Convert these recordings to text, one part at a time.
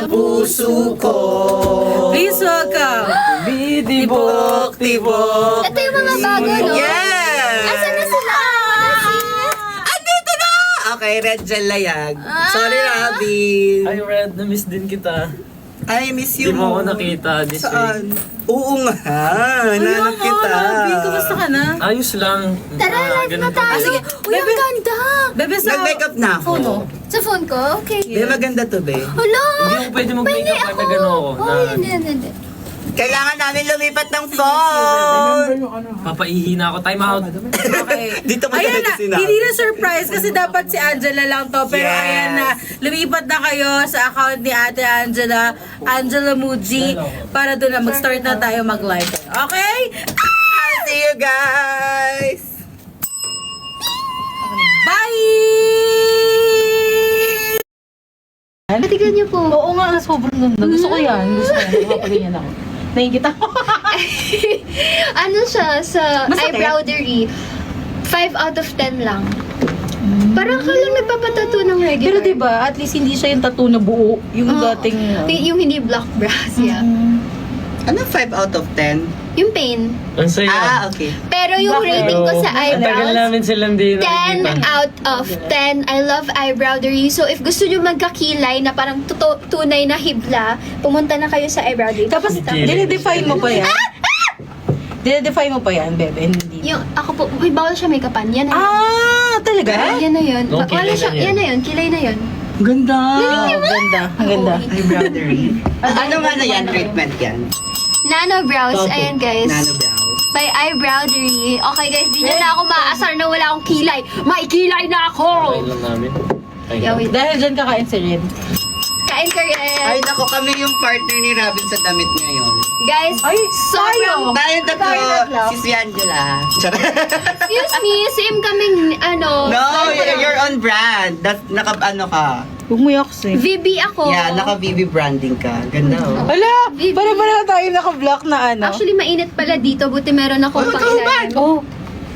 ng puso ko. Please welcome. Tibok. Ito yung mga bago, no? Yes! Asan na sila? Andito na! Okay, Red Gel Layag. Sorry, Robin. Ay, Red, na-miss din kita. I miss you. Di mo ako nakita this Saan? week. Oo nga. Nanap kita. Robin, kumusta ka na? Ayos lang. Tara, live na Ganun pa tayo. din. Uy, ang ganda. Bebe, sa Nag-makeup na ako. phone mo. Sa phone ko? Okay. Be, maganda to, be. Hala! Hindi mo pwede mag-makeup Pwede pag nag-ano ako. Oh, hindi. Kailangan namin lumipat ng phone. Papaihi na ako. Time out. Okay. Dito mo Ayan talaga na, sinabi. hindi na surprise kasi dapat si Angela lang to. Pero Yes. ayan na, lumipat na kayo sa account ni Ate Angela, Angela Muji, para doon na mag-start na tayo mag-live. Okay? I'll see you guys. Bye! Tignan niyo po. Oo nga, sobrang ganda. Gusto ko yan. Makapaganyan ako. Nahingit ako. Ano siya, sa Masakit? eyebrowdery, 5 out of 10 lang. Parang ka lang nagpapatattoo ng regular. Pero diba, at least hindi siya yung tattoo na buo. Yung dating... Yung hindi black brass, yeah. Ano 5 out of 10? Yung pain. Ang saya. Okay. Pero yung Bakit? rating ko sa Ang tagal eyebrows, namin silang di 10 nakikita. out of 10. I love eyebrowdery. So, if gusto nyo magkakilay na parang tunay na hibla, pumunta na kayo sa eyebrowdery. Tapos, dinedefine mo pa yan? Dinedefine mo pa yan, bebe? Hindi. Yung, ako po, uy, bawal siya make-upan. Yan na yun. Talaga? Yan na yun. No, Wala kilay siya, na yun. yan na yun. Kilay na yun. Ganda. Ang ganda. Ang ganda. Embroidery. Ano nga na yan? Treatment yan? Nano brows. Ayan, guys. Nano brow. By eyebrowdery. Okay, guys. Di nyo na ako maaasar na wala akong kilay. May kilay na ako! Kain lang namin. Ay, Yeah, wait. Dahil dyan kakain si Red. Kain ka rin. Ay, nako, kami yung partner ni Robin sa damit ngayon. Guys, Ay, sobrang... Tayo tatlo, Tayo tatlo. si si Angela. Excuse me, same kaming, ano... No, sobrang- you're on brand. That's, ano ka. Huwag mo yaksi. VB ako. Yeah, naka-BB branding ka. Ganda, oh. Hala! Para tayo naka-block na ano. Actually, mainit pala dito. Buti meron akong Oh, pangilalim. Oh.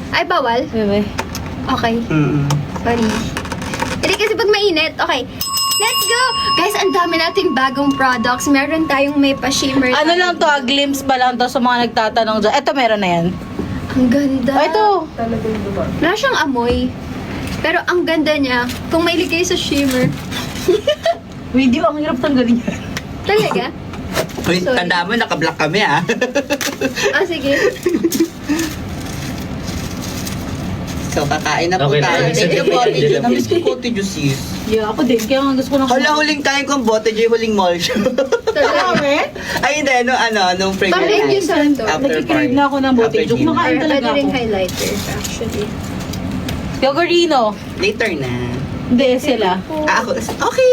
Ay, bawal? Bebe. Okay. Mm-mm. Sorry. Hindi kasi pag mainit. Okay. Let's go! Guys, ang dami nating bagong products. Meron tayong may pa-shimmer. Ano lang to, glimpse pa lang to sa mga nagtatanong dyan. Ito meron na yan. Ang ganda. Oh, ito. Wala siyang amoy. Pero ang ganda niya. Kung may kayo sa shimmer. Video, ang hirap tanggalin yan. Talaga? Uy, Sorry. tandaan mo, naka-block kami, ah. Ah, sige. So, kakain na po Okay, tayo. namiss Thank you, ko Bote Angela. Joy. Namiss ko Bote Joy, sis. Yeah, ako din. Kaya nga gusto ko na Hala, huling kain kong Bote Joy, huling mall show. Talaga. Ay, hindi, nung fragrance. Thank you, Santo. After Nagkikrave party. na ako ng bote. After Joke, dinner. makain Or talaga pwede rin ako. highlighters, actually. Yogurino. Later na. Hindi, sila. Ah, ako. Okay.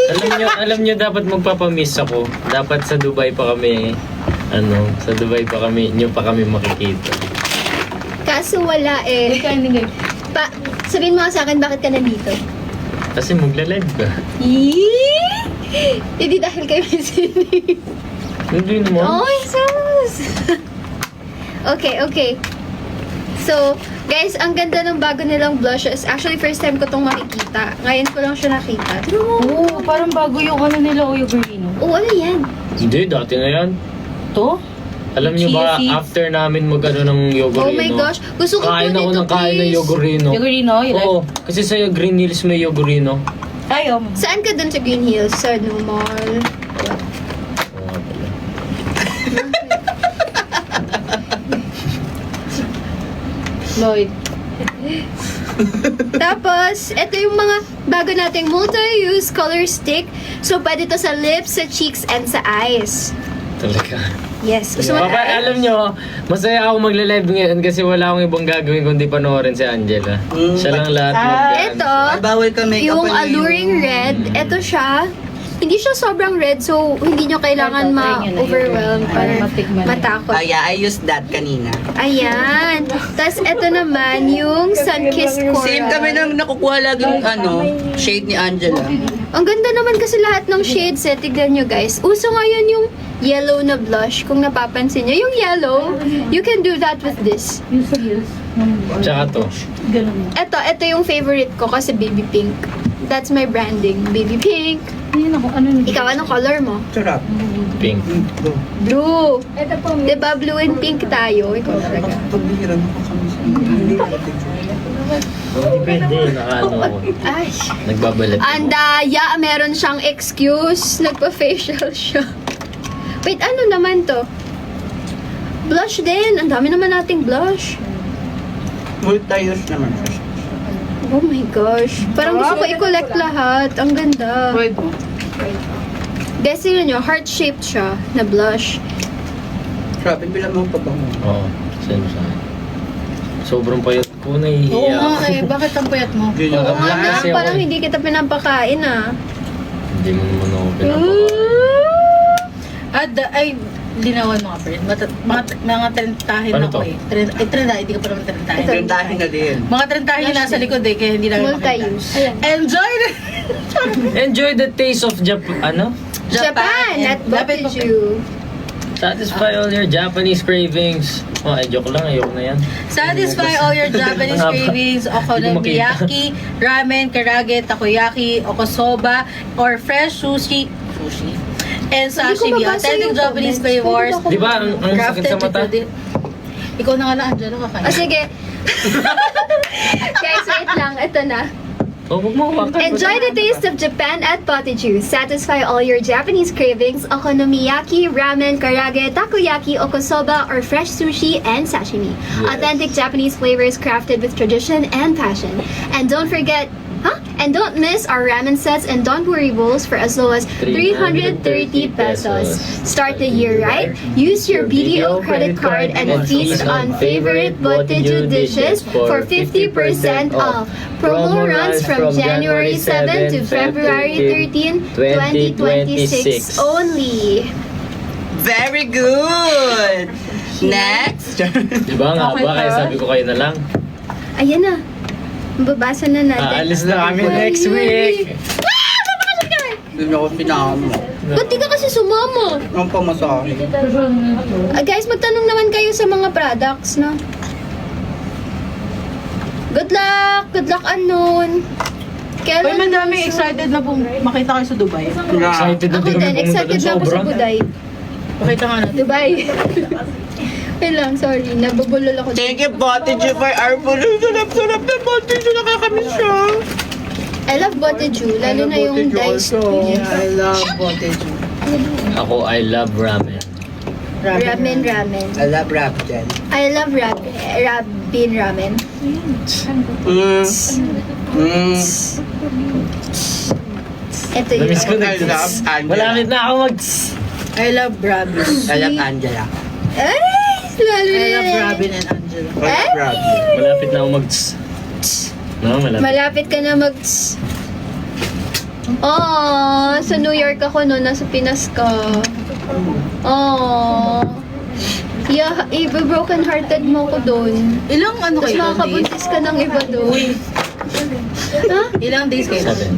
alam nyo dapat magpapamiss ako. Dapat sa Dubai pa kami, sa Dubai pa kami, nyo pa kami makikita. Kaso wala eh. Sabihin mo nga sa akin, bakit ka nandito? Kasi magla-live ka. Hindi dahil kayo may sini. Hindi naman. Oh, Jesus! Okay. So, guys, ang ganda ng bago nilang blushes. Actually, first time ko itong makikita. Ngayon ko lang siya nakita. Oo, parang bago yung ano nila, o Yogurino. Oh, ano yan? Hindi, dati na yan. To? Alam nyo ba, Chia seeds. after namin magano ng Oh Yogurino, my gosh. Gusto ko kain po ako nito, ng kain ng please. Yogurino. Yogurino, you like? Oo, kasi sa Green Hills may Yogurino. Ayaw mo. Saan ka dun sa Green Hills? Sa no mall? Oo nga pala. Lloyd. Tapos, ito yung mga bago nating multi-use color stick. So, pwede to sa lips, sa cheeks, and sa eyes. Talaga. Yes. Gusto mo Papa, alam nyo, masaya ako magla-live ngayon kasi wala akong ibang gagawin kundi panoorin si Angela. Siya lang lahat Ito, Ay, bawal ka make-up yung pa niyo. alluring red, ito siya. Hindi siya sobrang red, so hindi nyo kailangan Ito, try nyo na ma-overwhelm yun. para Para matikman. matakot. Ah, yeah, I used that kanina. Ayan. Tapos ito naman, yung Sunkissed Coral. Same kami nang nakukuha lagi yung shade ni Angela. Ang ganda naman kasi lahat ng shades eh. Tignan nyo guys. Uso ngayon yung yellow na blush. Kung napapansin nyo. Yung yellow, you can do that with this. Yung sa heels. Tsaka to. Ganun. Ito yung favorite ko kasi baby pink. That's my branding. Baby pink. Ayun ako, ano nito? Ikaw, anong color mo? Sarap. Pink. Blue. Diba blue and pink tayo? Ikaw talaga. Pagbihira mo pa kami sa hindi Depende, nakaano ako. Ay. Nagbabalat ako. Andaya, meron siyang excuse. Nagpa-facial siya. Wait, ano naman to? Blush din. Ang dami naman nating blush. multi-use naman siya. Oh my gosh. Parang gusto ko i-collect lahat. Ang ganda. Pwede. Guys, yun nyo, heart-shaped siya na blush. Grabe, bilang mo pa ba mo? Oo, same sa akin. Sobrang payat ko, Oo nahihiya nga ako. eh. Bakit ang payat mo? Hindi Oo nyo nga na, kasi ako parang eh. hindi kita pinapakain ah. Hindi mo naman ako pinapakain. At ay, linawan mga friend. Mga trentahin Ano ako to? eh. Trentahin, hindi ka pa naman trentahin. Ito. Yung dahil na din. Mga trentahin yung nasa likod eh, kaya hindi namin makita. Multi-use. Ayan. Enjoy the Enjoy the taste of Japan. Japan! At Lapit mo. Botiju. Satisfy all your Japanese cravings. Oh, ay, joke lang. Ayoko na yan. Satisfy all your Japanese Ang haba. cravings, Hindi okonomiyaki, ramen, karage, takoyaki, okosoba, or fresh sushi, and sashimi. mabasa Authentic yung Japanese comments. flavors, Pwede ba Di ba, ang sakit crafted sa to mata? produce. Ikaw na nga lang, Angelo, O kakain. sige. Guys, wait lang. Ito na. Oh, huwag mo hawakan. Enjoy the taste of Japan at Botiju. Satisfy all your Japanese cravings, okonomiyaki, ramen, karage, takoyaki, okosoba, or fresh sushi and sashimi. Yes. Authentic Japanese flavors crafted with tradition and passion. And don't forget, And don't miss our ramen sets and donburi bowls for as low as 330 pesos. Start the year right. Use your BDO credit card and feast on favorite Botiju dishes for 50% off. Promo runs from January 7 to February 13, 2026 only. Very good! Next! Diba nga ba? Kaya sabi ko kayo na lang. Ayan na. Babasa na natin. Aalis na kami next week. Doon ako pinama. Ba't di ka kasi sumama? Ang pamasahe. Guys, magtanong naman kayo sa mga products, no? Good luck! Good luck, unknown! Uy, madami excited na pong makita kayo sa Dubai. Excited na Ako din kami din, pumunta excited doon na ako sa sobra. Buday. Pakita nga natin. Dubai. Wait lang, sorry. Nabubulol ako. Thank you, Botiju, for our food. Ang sarap-sarap na Botiju. Nakakamiss siya. I love Botiju, lalo na yung diced Yeah, I love Botiju. Ako, I love ramen. ramen. I love Raptel. I love Rabin ramen. Ito yun. Namiss ko na. I love Angela. Malapit na ako mag... I love Brabis. I love Angela. Ay! Lalo I na. love Robin and Angela. I love Raptel. Malapit na ako mag... No, malapit. Malapit ka na mag... Oh, sa New York ako no, nasa Pinas ka. Oh. Yeah, broken hearted mo ko doon. Ilang ano Tapos kayo doon, days? makakabuntis ka ng iba doon. Ha? Ilang days kayo? 7.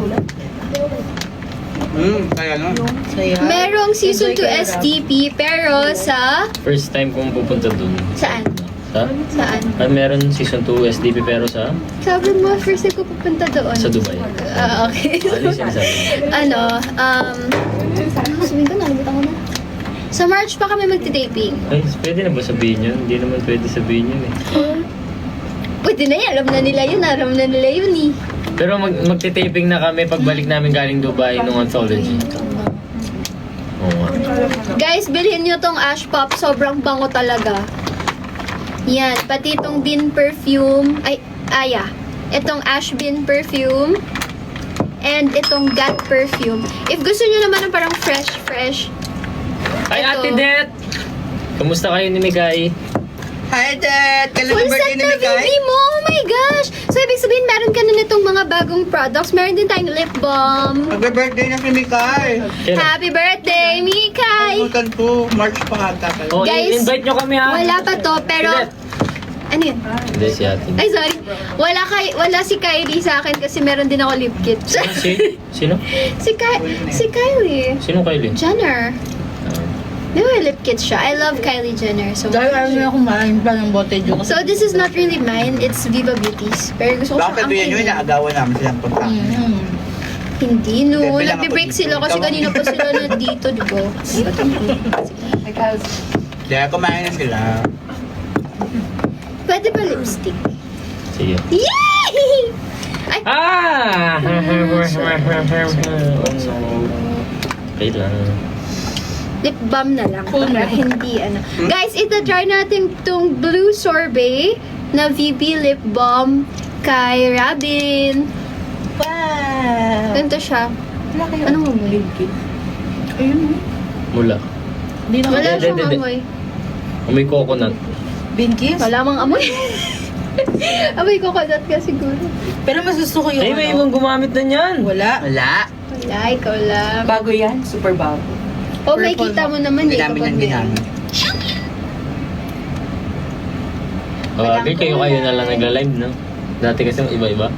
Kaya no? Saya. Merong season 2 Enjoy kayo, STP pero sa... First time kong pupunta dun. Saan? Sa? Saan? At meron season 2 SDP pero sa? Sabi mo, first time ko pupunta doon. Sa Dubai. Okay. Ano yung sinasabi? Sabihin ko, nalimutan ko na. Sa March pa kami magti-taping. Ay, pwede na ba sabihin yun? Hindi naman pwede sabihin yun eh. Pwede na yan, alam na nila yun eh. Pero magti-taping na kami pagbalik namin galing Dubai nung anthology. Oo nga. Guys, bilhin nyo tong Ash Pop. Sobrang bango talaga. Yan. Pati itong Bin perfume. Itong Ash Bin perfume. And itong Gat perfume. If gusto nyo naman ng parang fresh. Ay, Ito. Ate Det! Kamusta kayo ni Mikay? Hi, Dad! Kailan Full ang birthday set ni na Mikay? baby mo! Oh my gosh! So, ibig sabihin, meron ka na nitong mga bagong products. Meron din tayong lip balm. Mag-birthday na si Mikay. Kailan? Happy birthday, Mikay! Kalimutan ko. March pa ata kayo. Oh, Guys, invite nyo kami ha! Wala pa to, pero... Ate Det! Ano yun? Hindi, si Ate. Ay, sorry. Wala si Kylie sa akin kasi meron din ako lip kit. Sino? si Kylie. Sino Kylie? Jenner. Di ba lip kit siya? I love Kylie Jenner. So, Dahil alam nyo akong maraming pa ng Botiju. so this is not really mine. It's Viva Beauty's. Pero gusto ko Bakit siyang yun yun? angkinin. Naagawan namin silang punta. Hindi, no. Bebe lang ako Nagbe-break dito. sila kasi Ikaw? kanina pa sila nandito, di ba? Kaya kumain na sila. Pwede ba lipstick? Sige. Yay! Ay, Ah! Okay lang. lip balm na lang para hindi ano. Guys, ita-try natin tong blue sorbet na VB lip balm kay Robin. Wow! Ganito siya. Wala kayo. Anong amoy? Ayun. Mula. Hindi na Wala Hindi, siyang hindi. amoy. May coconut. Binkis? Wala mang amoy. Amoy coconut ka siguro. Pero mas gusto ko yung Ay, may ibang gumamit na niyan. Wala. Wala. Wala, ikaw lang. Bago yan. Super bago. O, may Purple kita mo naman Hindi eh. namin kapag yung may- ginamit. Okay, kayo na lang nagla-live, no? Dati kasi iba-iba.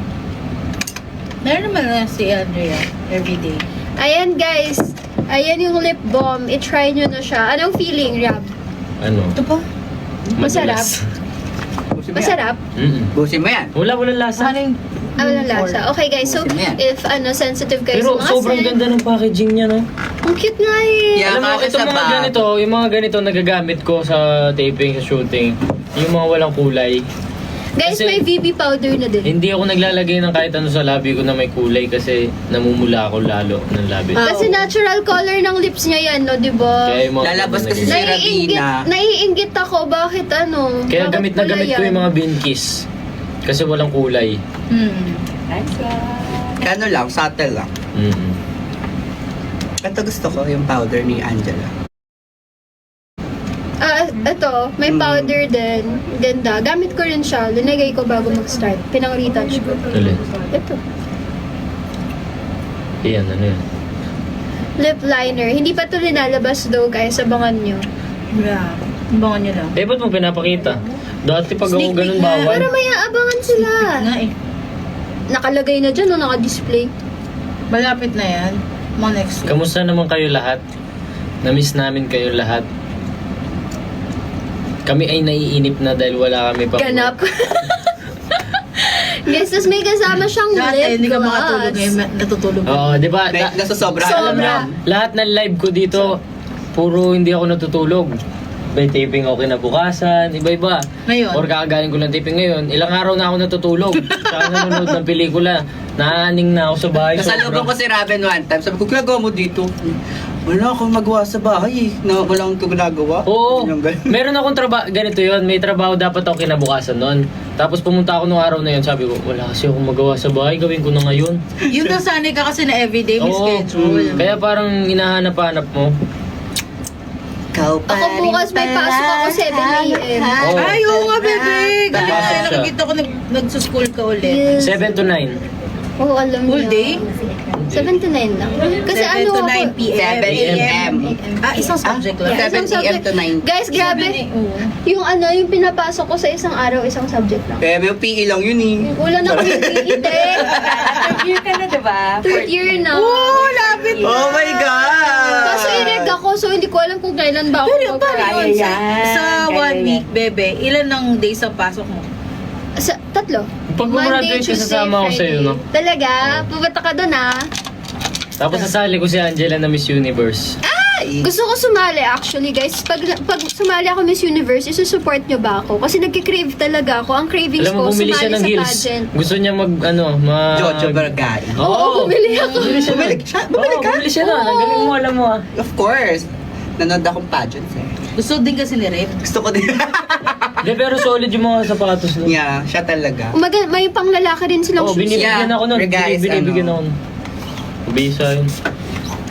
Meron naman na si Andrea. Everyday. Ayan guys. Ayan yung lip balm. I-try nyo na siya. Anong feeling, Rob? Ano? Ito pa? Masarap. Madalas. Busin mo yan. Masarap? Busin mo yan. Walang lasa. Ano yung... Walang lasa. Okay guys, so Busin mo yan. if sensitive kayo Pero sa mga sobrang scent, ganda ng packaging niya, no? ang cute nga eh. Yeah. Alam mo, mga itong mga kasaba. ganito, yung mga ganito nagagamit ko sa taping, sa shooting, yung mga walang kulay. Guys, Kasi- may VB powder na din. Hindi ako naglalagay ng kahit ano sa labi ko na may kulay kasi namumula ako lalo ng labi. Ah. Kasi natural color ng lips niya yan, no, di ba? Kaya yung mga Lalabas kasi ganito si naging- Rabina. Naiinggit ako, bakit ano? Kaya Bakit gamit na pala gamit ko yan? yung mga Binkis. Kasi walang kulay. Ano lang, subtle lang. Mm-hmm. Ito gusto ko, yung powder ni Angela. Ito, may powder din. Ganda. Gamit ko rin siya. Linagay ko bago mag-start. Pinang-retouch ko. Alin? Ito. Yan, ano yan? Lip liner. Hindi pa ito linalabas though, guys. Abangan nyo. Yeah. Bangan nyo lang. Eh, ba't mo pinapakita? Dati pag ako Sneak ganun peek nga. bawal. Para may aabangan sila. Nga eh. Nakalagay na dyan, no? Naka-display. Malapit na yan. Mga next week. Kamusta naman kayo lahat? Na-miss namin kayo lahat. Kami ay naiinip na dahil wala kami pa. Ganap. Guys, tas may kasama siyang Dati, lip hindi ka gloss. makatulog ngayon. Natutulog. Oo, di ba? Dahil nasosobra. Sobra. Alam mo, lahat ng live ko dito, puro hindi ako natutulog. May taping ako kinabukasan, iba-iba. Ngayon? Or kakagaling ko ng taping ngayon, ilang araw na ako natutulog. Saka nanonood ng pelikula. Naaning na ako sa bahay. Kasalubong ko si Robin one time. Sabi ko, ginagawa mo dito? Wala akong magawa sa bahay eh. Na walang ginagawa. Oo. Yung ganun. Meron akong trabaho, ganito yon, may trabaho dapat ako kinabukasan noon. Tapos pumunta ako nung araw na yun, sabi ko, wala kasi akong magawa sa bahay, gawin ko na ngayon. Yung nasanay ka kasi na everyday may Oo. schedule. Kaya parang hinahanap-hanap mo. Ikaw pa Ako bukas may pasok ako 7 a.m. Oo. Ay, oo nga, bebe. Kasi Pasok siya. nakikita ko nagsuschool ka ulit. Yes. 7 to 9. Oo, alam Full niya. day? 7 to 9 lang. Kasi 7 ano to ako, 9 p.m. 7 a.m. Ah, isang subject lang. Yeah. 7 a.m. to 9. Guys, grabe. Oo. Yung ano, yung pinapasok ko sa isang araw, isang subject lang. Pero PE lang yun eh. Wala na akong hindi. Third year ka na, diba? Third year na. Oh, lapit na. Oh my God! Kaso i-reg ako, so hindi ko alam kung kailan ba ako Pero paano yun? Kaya Sa, yan, sa kaya 1 yan. week, bebe, ilan ang days ang pasok mo? Sa, 3. Pag gumraduate ka, sasama ako sa'yo, no? Talaga? Pupunta ka doon ah. Tapos sasali ko si Angela na Miss Universe. Gusto ko sumali actually guys. Pag sumali ako Miss Universe, isusupport nyo ba ako? Kasi nagki-crave talaga ako. Ang cravings Alam mo, ko, bumili sumali siya ng sa heels. pageant. Gusto niya Jojo Barangay. Oo, bumili ako. Bumili siya. Bumili siya? Bumili ka? Bumili siya na. Ang galing mo, alam mo ah. Of course. Nanood akong pageants eh. Gusto din kasi ni Rep. Gusto ko din. Hindi, pero solid yung mga sapatos no? yeah, siya talaga. May panglalaki din silang Oo, shoes. binibigyan Yeah. ako nun. Guys, Binibigyan ano? ako nun. Bisa yun.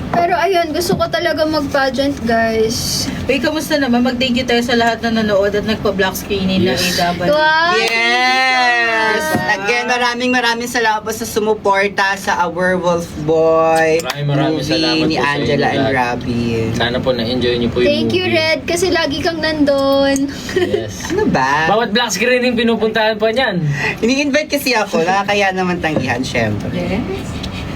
Pero ayun, gusto ko talaga mag-pageant guys. Uy, kamusta naman? Mag-thank you tayo sa lahat na nanood at nagpa-black screening ng Yes. AW. Wow! Yes! Again, maraming salamat po sa sumuporta sa A Werewolf Boy Maraming salamat movie ni po sa Angela inyo and lahat. Robin. Sana po na-enjoy niyo po yung Thank you, movie. Red, kasi lagi kang nandun. Yes. Ano ba? Bawat black screening pinupuntahan pa niyan. Ini-invite kasi ako, nakakaya naman tanggihan, syempre.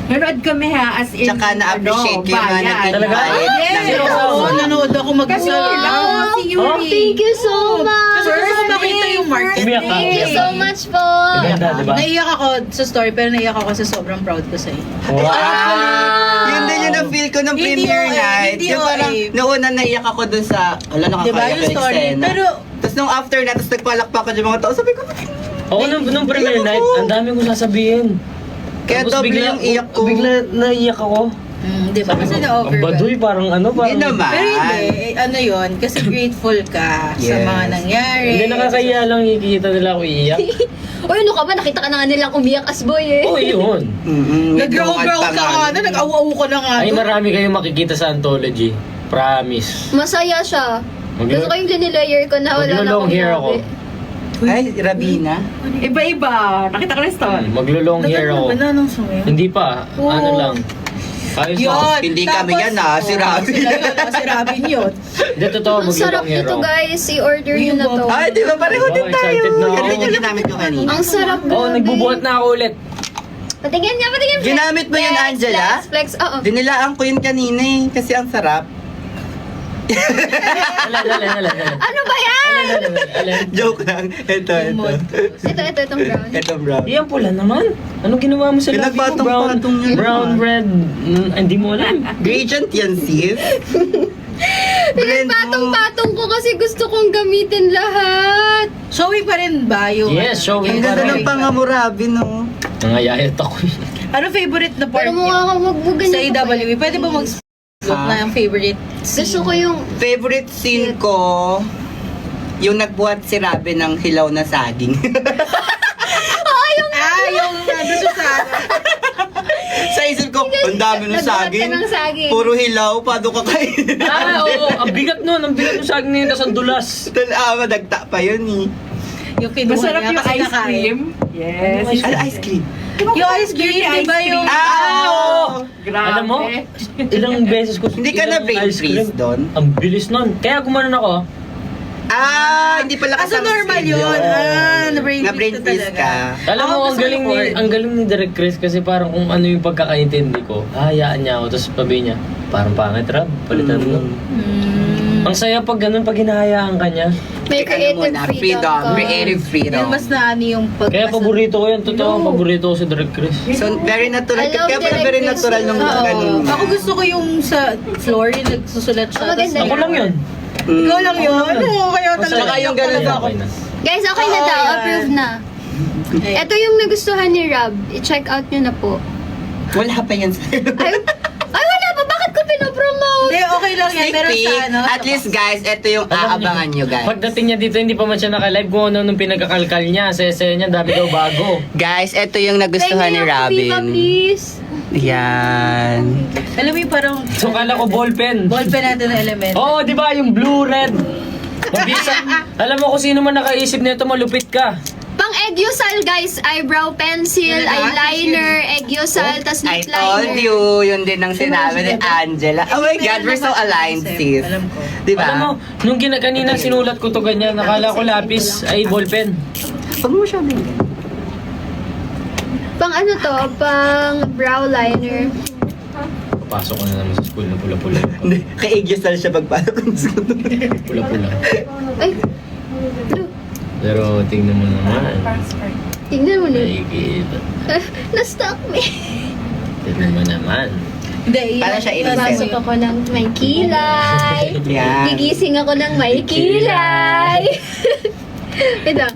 Nanood kami ha, as in, Tsaka na-appreciate ko yung mga bayan. nag-invite. Talaga? Yes! ng- Oo, nanood ako Kasi mag-isa. kilala ko si Yuri. Thank you so much! Kasi gusto ko makita yung smart. Umiyak ka? Thank you so much po. Ganda, di ba? Naiyak ako sa story, pero naiyak ako kasi sobrang proud ko sa'yo. Wow! Yun din yung na-feel ko ng Hindi premiere OA, night. hindi Yung parang, OA. nauna naiyak ako dun sa, wala Diba nakakaya yung ka story? eksena. Pero, Tapos nung after na, tapos nagpalakpak ko yung mga tao, sabi ko, Ako nung premiere Iyak night, ako. ang dami kong sasabihin. kaya Tapos doble yung iyak ko. Bigla naiyak ako. di ba? Kasi Ang na-overwhelm. baduy, parang ano, Hindi parang... naman. Pero hindi, ano yun, kasi grateful ka sa Yes. mga nangyari. Hindi nakakaya lang ikikita nila ako iiyak. Uy, ano ka ba? Nakita ka na nga nilang umiyak as boy eh. Oo, yun. Nag-growl ka nga na, nag-awa-awa ka na nga. Ay, doon. marami kayong makikita sa anthology. Promise. Masaya siya. Maglo- Gusto ko yung linilayer ko na wala na Maglo-long akong hair labi. ako. Ay, Rabina. Iba-iba. Nakita ko na yung story. Maglo-long hair ako. Nagano ba na nung sumayo? Hindi pa. Oo. Ano lang. Ayos Yun. lang. Hindi kami yan, si Oo, Robin. sila yun, si Robin yun. Hindi, totoo. Ang sarap Maglo-long hair nito ako. guys. I-order nyo na to. Ay, di ba? Pareho din Wow, tayo. excited na ako. Ito yung ginamit ko kanina. Ang sarap, Oo, grabe. nagbubuhat na ako ulit. Patingin nga, patingin. Flex. Ginamit mo yun, Flex, Angela? Flex, oo. Dinilaan ko yun kanina eh, kasi ang sarap. Alin. Ano ba yan? Alin. Joke lang. Ito. Itong brown. Ito, brown. Di yan pula naman. Anong ginawa mo sa labi ko? Pinagpatong-patong yun. Brown, red. Hindi mo alam. Gradient yan, sis. Blend mo. Pinagpatong-patong ko kasi gusto kong gamitin lahat. Showing pa rin ba yung... Yes, showing Ang pa ganda rin. ng pangamurabi, no? Nangayayat ako. Ano favorite na part Pero niyo? mukha ka magbugan Sa AWE, pwede ba mag-look na yung favorite scene? Gusto ko yung... Favorite scene ko, yung nagbuhat si Rabe ng hilaw na saging. yung ano sa Sa isip ko, ang dami ng Nagbuhat ka saging. ng saging. Puro hilaw, paano ka kain? Oo. Ang bigat nun. Ang bigat ng saging na yun. Tapos ang dulas. Madagta pa yun eh. yung kinuha Masarap niya yung kasi ice nakain. cream. Yes. Ano, ice cream? Yung ice cream, di ba yung... Ah! Grabe. Alam mo, ilang beses ko... Hindi ka na ilang brain ice cream. freeze doon? Ang bilis nun. Kaya gumanon ako. Hindi pala Ah, so kasama normal sa'yo. yun. Na-brain Na-brain freeze ka. Alam mo, Ako, ang gusto ko galing yung ni board. ang galing ni Direk Chris kasi parang kung ano yung pagkakaintindi ko, hahayaan niya ako. Tapos sabi niya, parang pangit, Rab. Palitan mo. Ang saya pag ganun, pag hinahayaan ka niya. May creative freedom ka. Creative freedom. Yung mas naani yung pag... Kaya paborito ko yan. Totoo, paborito ko si Direk Chris. So, very natural. I love Kaya pala direct very freeze. natural nung Oo. ganun. Ako gusto ko yung sa floor, yung nagsusulat siya. Oh, maganda tas- Ako lang yun. Ikaw lang yun? Oo, kaya talaga. Saka yung ganun ako. Okay na. Guys, okay na Oo, daw. yan. Approve na. Eh, Ito yung nagustuhan ni Rob. I-check out nyo na po. Wala pa yan sa'yo. Ay, wala pa. Bakit ko pinopromote? Hindi, okay lang yan. Sneak Meron peek. sa ano. At least guys, ito yung aabangan nyo guys. Pagdating niya dito, hindi pa man siya naka-live kung ano nung pinagkakalkal niya. Sa niya, dami daw bago. Guys, ito yung nagustuhan ni Viva, Robin. please. Yan. Alam mo yung parang... So, kala ko ballpen. Ballpen natin na element. Oo, di ba? Yung blue, red. Mabisa. Alam mo kung sino man nakaisip nito, malupit ka. Pang Egyosal, guys. Eyebrow pencil, Yun na, eyeliner, Egyosal, tas I lip told liner. you, yun din ang sinabi ni Angela. Oh my God, we're so aligned, sis. Alam ko. Diba? Alam mo, nung kanina sinulat ko to ganyan, nakala ko lapis ay ballpen. Huwag mo siya bigyan. Pang ano to? Pang brow liner. Papasok ko na naman sa school na pula-pula. Hindi, kay-Egyosal siya magpasok ng school. Pula-pula. Ay, Pero tingnan mo naman. tingnan mo na. Nakikita. Na-stuck me. Tingnan mo naman. Hindi, Para siya innocent. Pasok ako ng may kilay. Yan. Gigising ako ng may kilay. Ito,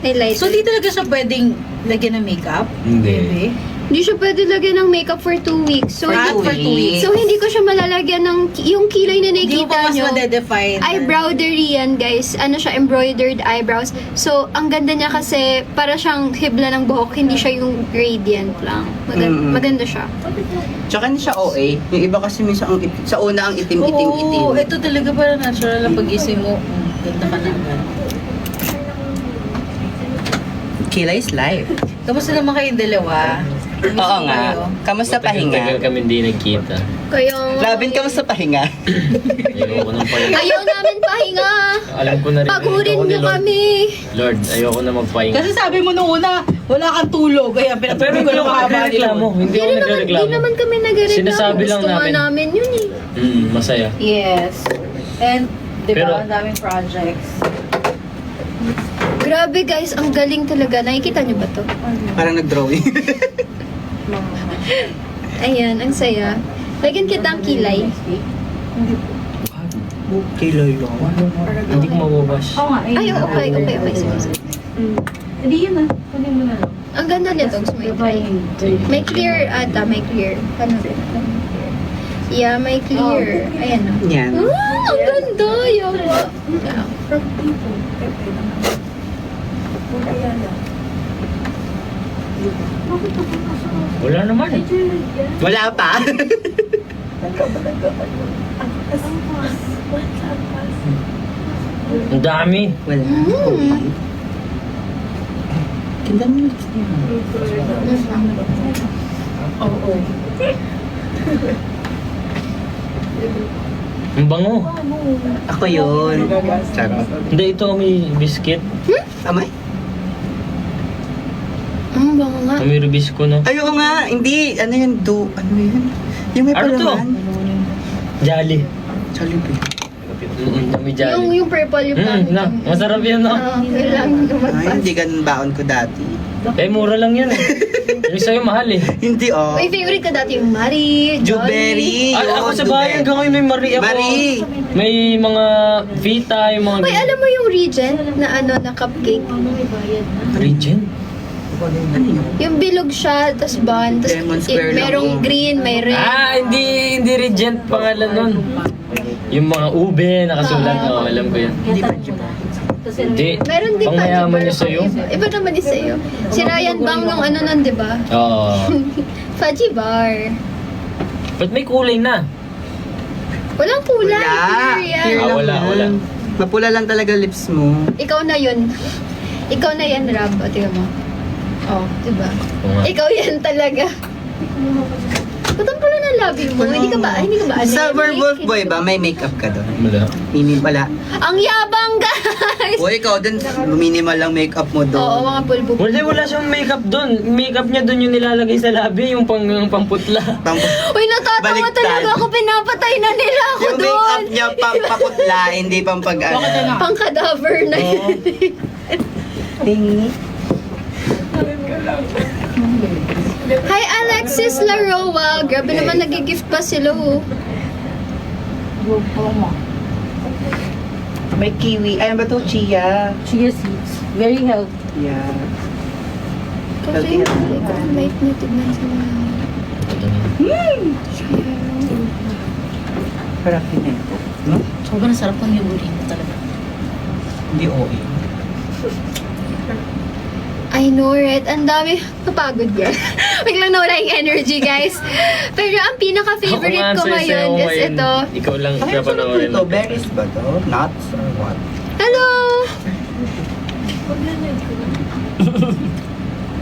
highlight. So, di talaga siya pwedeng lagyan ng makeup? Hindi. Hindi siya pwede lagyan ng makeup for 2 weeks. So, For 2 weeks. so hindi ko siya malalagyan ng yung kilay na Hindi mo nakikita pa mas nyo. ma-define. Eyebrowery yan, guys. Ano siya, embroidered eyebrows. So, ang ganda niya kasi para siyang hibla ng buhok, hindi siya yung gradient lang. Maganda siya. Tsaka hindi siya OA. Yung iba kasi minsan sa una ang itim-itim-itim. Oo, ito talaga parang natural lang pag-isip mo. Ganda ka na agad. Kilay is life. Kamusta naman kayong dalawa? Oo nga. Kamusta Tagal pahinga? kami hindi nagkita. Kaya... Robin, kamusta pahinga? Ayoko nang pahinga. Ayaw namin pahinga. Alam ko na rin. Pagurin ayoko ni niyo Lord. kami. Lord, ayoko na magpahinga. Kasi sabi mo nung una, wala kang tulog. Kaya Pero pinatulog hindi ko ako lang mahaba nagreklamo. Hindi ako nagreklamo. Hindi naman kami nagreklamo. Sinasabi lang Gusto nga namin. namin yun eh. Masaya. Yes. And, di Pero- ba, ang daming projects. Grabe guys, ang galing talaga. Nakikita niyo ba to? Parang nag-drawing. Ayan, ang saya. Lagyan kita ang kilay. Kilay lang. Hindi ko mababash. Ay, okay. Sige. Hindi yun na. Kunin mo na lang. Ang ganda nito, gusto mo i-try. May clear ata, may clear. Paano rin? Yeah, may clear. Ayan o. Yan. Ang ganda! Yawa. Wala naman. Wala pa. Ang dami. Wala. Ganda mo lips niya. Ang bango. Ako yun. Charot. Hindi, ito may biscuit. Amay? Ang bango nga. May rubisco, no? Ayoko nga. Hindi. Ano yun? Ano yun? Yung may Ano to? palaman. Jolly. Jollibee. May jolly. Yung purple yung pangit. Masarap yan, no? Kailangan naman Ay, hindi ganun baon ko dati. Eh, mura lang yan. Yung sa'yo, mahal eh. Hindi oh. May favorite ka dati yung Marie, Juberry. Ay, ako sa Yun, bahay hanggang ngayon may Marie ako. Marie. May mga Vita, yung mga... Uy, alam mo yung Regent na na cupcake? Regent? Ano yun? Yung bilog siya, tas bun, tas Lemon square lang, merong oh. green, may red. Hindi Regent pangalan nun. Yung mga ube, nakasulat. Oo, alam ko yan. Hindi ba Jiba? Hindi. Meron din Pangmayaman Fudgy niya sa'yo. Bar. Iba naman din sa'yo. Si Ryan Bang nung ano nun, di ba? Oo. Fudgy Bar. Ba't may kulay na? Walang kulay. Wala. Clear yan. Clear lang wala, yan. wala. Mapula lang talaga lips mo. Ikaw na yun. Ikaw na yan, Rab. O, tingnan mo. Oh, di ba? Oo nga. Ikaw yan talaga. Ba't ang pula ng labi mo? Hindi ka ba Sa anemic? Werewolf Boy ba, may makeup ka doon? Wala. Wala. Ang yabang, guys! O ikaw din, minimal lang makeup mo Oo, doon. mga pulbo. Wala siyang makeup doon. Makeup niya doon yung nilalagay sa labi, yung pamputla. Uy, natatawa Baliktad. talaga ako. Pinapatay na nila ako Yung doon. makeup niya pampaputla, hindi pampag ano. Pang-cadaver na yun. Hi, Alexis Laroa. Grabe naman nag-gift pa sila, oh. May kiwi. Ay, ano ba to? Chia. Chia seeds. Very healthy. Yeah. Kasi ang light niya. Tignan sa mga. Parang pinento. No? Sobrang sarap ng yuri talaga. Hindi OA. I know, right? Ang dami. Napagod, girl. Biglang nawala yung energy, guys. Pero ang pinaka-favorite ko ngayon is ito. Ikaw lang Ano yung napanoorin. ito? Berries ba to? Nuts or what? Hello!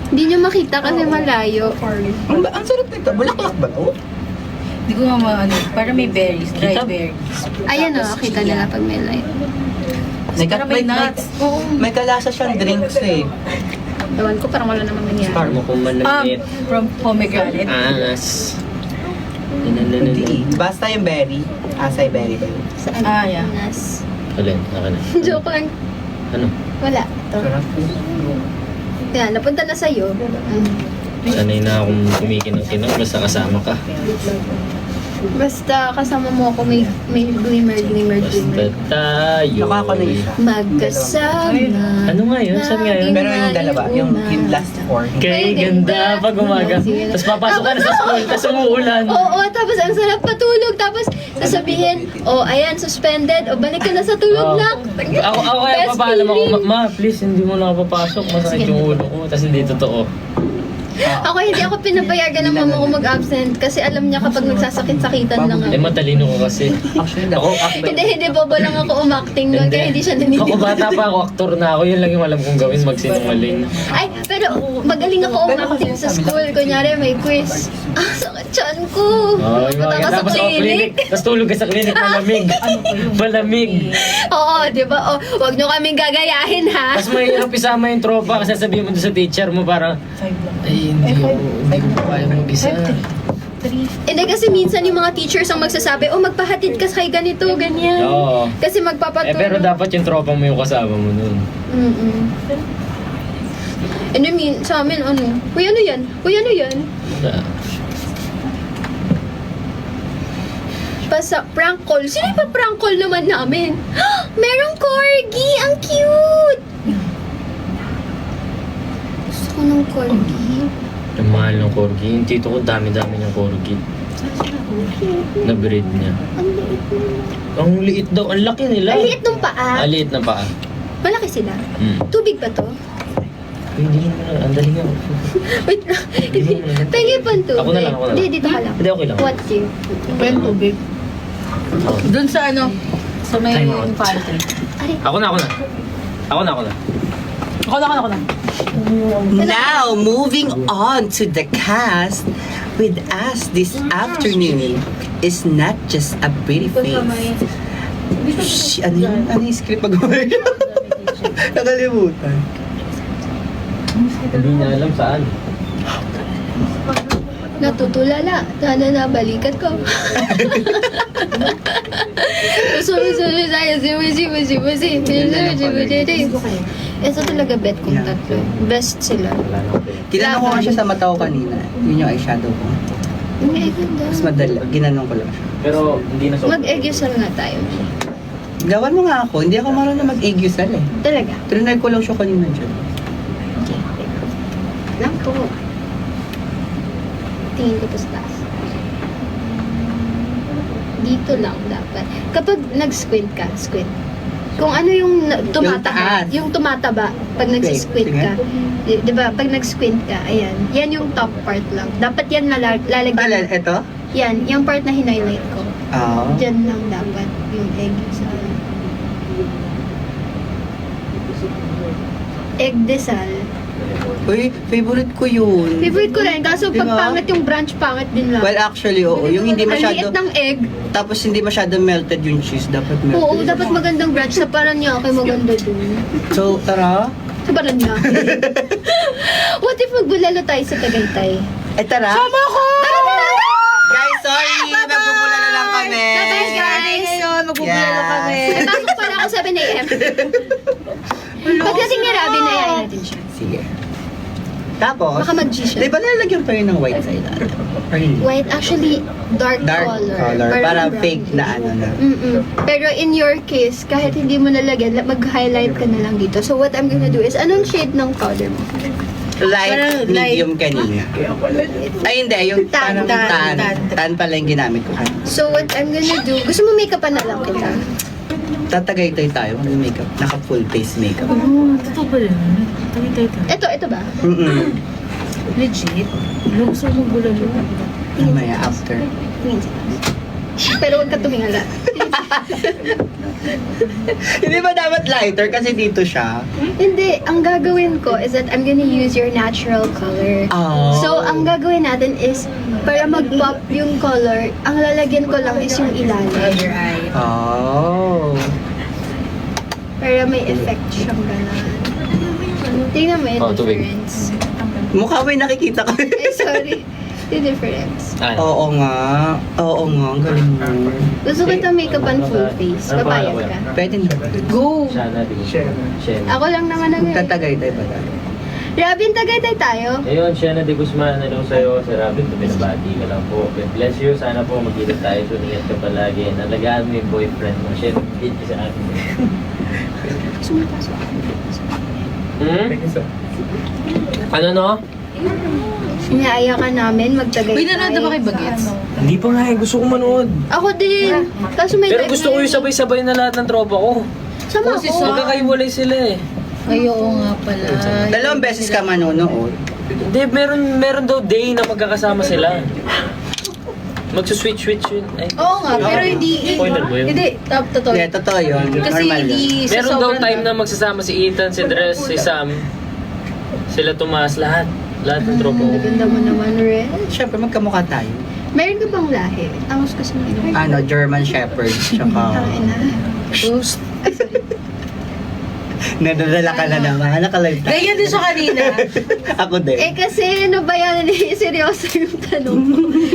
Hindi nyo makita kasi malayo. Ano ba? Ang sarap nito. Bulaklak ba to? Hindi ko nga maano. Para may berries. Dried Kita? berries. Ayan o, kita nila pag may light. Para may nuts. Oo. May kalasa siyang drinks eh. Ewan ko, parang wala namang nangyari. Parang mo kung manamit. From pomegranate. Angas. Hindi. Basta yung berry. Asay berry ba yun? Saan? Yeah. Nas. Alin, akin na. Joke lang. Ano? Wala. Ito. Sarap. Yan, napunta na sa'yo. Sanay na akong kumikinang-kinang basta kasama ka. Basta kasama mo ako, may glimmer. Basta tayo. Nakaka na isa. Magkasama. Ano nga yun? Saan nga yun? Pero yung dalawa, yung last four. Kay ganda pag umaga. Tapos papasok ka na sa school, tapos umuulan. Oo, tapos ang sarap patulog. Tapos sasabihin, oh, ayan, suspended. O, balik ka na sa tulog Oo. lang. Ako kaya Best papaalam ako, feeling. ma, please, hindi mo na ako papasok. Masakit yung ulo ko. Tapos hindi totoo. Ako hindi ako pinapayagan ng mama ko mag-absent kasi alam niya kapag nagsasakit-sakitan lang Eh, ako. matalino ko kasi. Actually, Ako, Hindi, bobo lang ako umacting doon kaya hindi siya Ako naniniwala. bata pa ako, aktor na ako. Yun lang yung alam kong gawin, magsinungaling. Ay, pero magaling ako umacting sa school. Kunyari may quiz. Ah, sakit tiyan ko. Oh, yung mga Mataka sa tapos ako clinic. Tapos tulog ka sa clinic, malamig. Malamig. Oo, di ba? Oh, wag nyo kaming gagayahin, ha? Tapos mahirap isama yung tropa kasi sabihin mo doon sa teacher mo parang, ay, hindi ko kaya mag-isa. Hindi kasi minsan yung mga teachers ang magsasabi, oh magpahatid ka kay ganito, ganyan. Oo. Kasi magpapatulong. Pero dapat yung tropa mo yung kasama mo nun. And I mean, sa amin, ano? Uy, ano yan? Uy, ano yan? Basta prank call. Sino yung prank call naman namin? Merong corgi! Ang cute! Gusto ko ng corgi. Yung mahal ng corgi. Yung tito ko, dami-dami ng corgi. Na-breed niya. Ang liit nila. Ang liit daw. Ang laki nila. Ang liit ng paa. Ang liit na paa. Malaki sila. Hmm. Tubig ba to? Hindi mo na. Ang dali nga. Wait lang. Pengi pa ang tubig. Ako na lang, ako na lang. Hindi, dito ka lang. Hindi, okay lang. What's you? Pwede tubig. Doon sa ano, sa may Time out. pantry. Ako na. Ako na. Ako na. Now, moving on to the cast. With us this afternoon is not just a pretty face. Shh, ano yung script mag-work? Nakalimutan. Hindi niya alam saan. Natutulala. Sana nabalikat ko. Ito talaga bet kong tatlo. Best sila. Ginanong ko nga siya sa mata ko kanina. Yun yung eyeshadow ko. Ang ganda. Mas madali. Ginanong ko lang siya. Pero hindi na Mag-egusal nga tayo. Gawan mo nga ako. Hindi ako marunong mag-egusal eh. Talaga. Trinay ko lang siya kanina dyan. Lang po. Tingin ko pa sa taas. Dito lang dapat. Kapag nag-squint ka, squint. Kung ano yung tumataba, taas. yung tumataba pag nagsisquint sige. ka. Di ba? Pag nag-squint ka, ayan. Yan yung top part lang. Dapat yan lalagyan. Alin, ito? Yan, yung part na hinighlight ko. Oo. Diyan lang dapat yung egg sa egg desal. Uy, favorite ko yun. Favorite ko rin, kaso pag Diba? pangit yung branch, pangit din lang. Well, actually, oo. Yung hindi Ang masyado, liit ng egg. tapos hindi masyado melted yung cheese. Dapat melted. Oo, dapat magandang branch. Sa Paranaque, maganda dun. So, tara. Sa Paranaque. What if magbulalo tayo sa Tagaytay? Eh, tara. Sama ko! Tara na! Guys, sorry. Magbubula na lang kami. Bye-bye, guys! Magbubulalo kami. May pasok pala ako 7 a.m. Pagdating ni Robin, ayayin natin siya. Sige. Tapos, Baka mag-G siya. di ba nilalagyan pa yun ng white sa ilalim? Or hindi? White, actually, dark Color. Parang Para brown. fake na ano na. Pero in your case, kahit hindi mo nalagyan, mag-highlight ka na lang dito. So what I'm gonna do is, anong shade ng powder mo? Light, Parang medium kanina. Ay, hindi. Yung Tan, parang tan. Tan pala yung ginamit ko. So what I'm gonna do, gusto mo makeup na lang kita? Tatagaytay tayo ng makeup. Naka full face makeup. Totoo ba yun? Tayo. Ito ba? Legit? Gusto mo magbulalo? Mamaya after. Tingin sa taas. Pero huwag ka tumingala. Hindi ba dapat lighter? Kasi dito siya. Hindi, ang gagawin ko is that I'm gonna use your natural color. Oh. So, ang gagawin natin is, para mag-pop yung color, ang lalagyan ko lang is yung ilalim. Your eye. Oh. Para may effect siyang gano'n. Tingnan mo yung Oh, tubig. difference. Mukha mo yung nakikita ko. Eh, sorry. Yung difference. Oo nga. Oo nga. Ang galing mo. Gusto ko itong makeupan full face. Papayag ka. Pwede na. Go! Sana, di ba? Shena. Ako lang naman ang Magtatagaytay ba tayo? Robin, Tagaytay tayo. Ayun, Shena de Guzman, hello sa'yo. Si Robin, binabati ka lang po. God bless you. Sana po magkita tayo. So, ingat ka palagi. Nalagaan mo yung boyfriend mo. Shena, hindi ka sa akin. Sumipasok. Ano no? Inaaya ka namin magtagaytay. Uy, nanonood ba kay Bagets? Hindi pa nga eh. Gusto ko manood. Ako din. Kaso may Pero time gusto ko yung sabay-sabay na lahat ng tropa ko. Sama Oh, si ko. Sam. Magkakaiwalay sila eh. Ay, oo nga pala. Dalawang beses ka manonood. Hindi, meron daw day na magkakasama sila. Magsuswitch yun. Ay. Oo nga, pero hindi... Spoiler ba yun? Hindi, totoo. Yeah, totoo yun. Kasi Normal hindi yun. sa Meron daw sobrang- time na magsasama si Ethan, si Dres, si Sam. Sila Tomas, lahat. Lahat ng tropa ko. Maganda mo naman, Red. Siyempre, magkamukha tayo. Meron ka bang lahi? Angos kasi ng Ano, German Shepherd. Tsaka... Tangina. Oops. Ay, sorry. Nadadala ka na naman. Nakalive tayo. Ganyan din siya kanina. Ako din. Kasi ano ba yan? Seryoso yung tanong.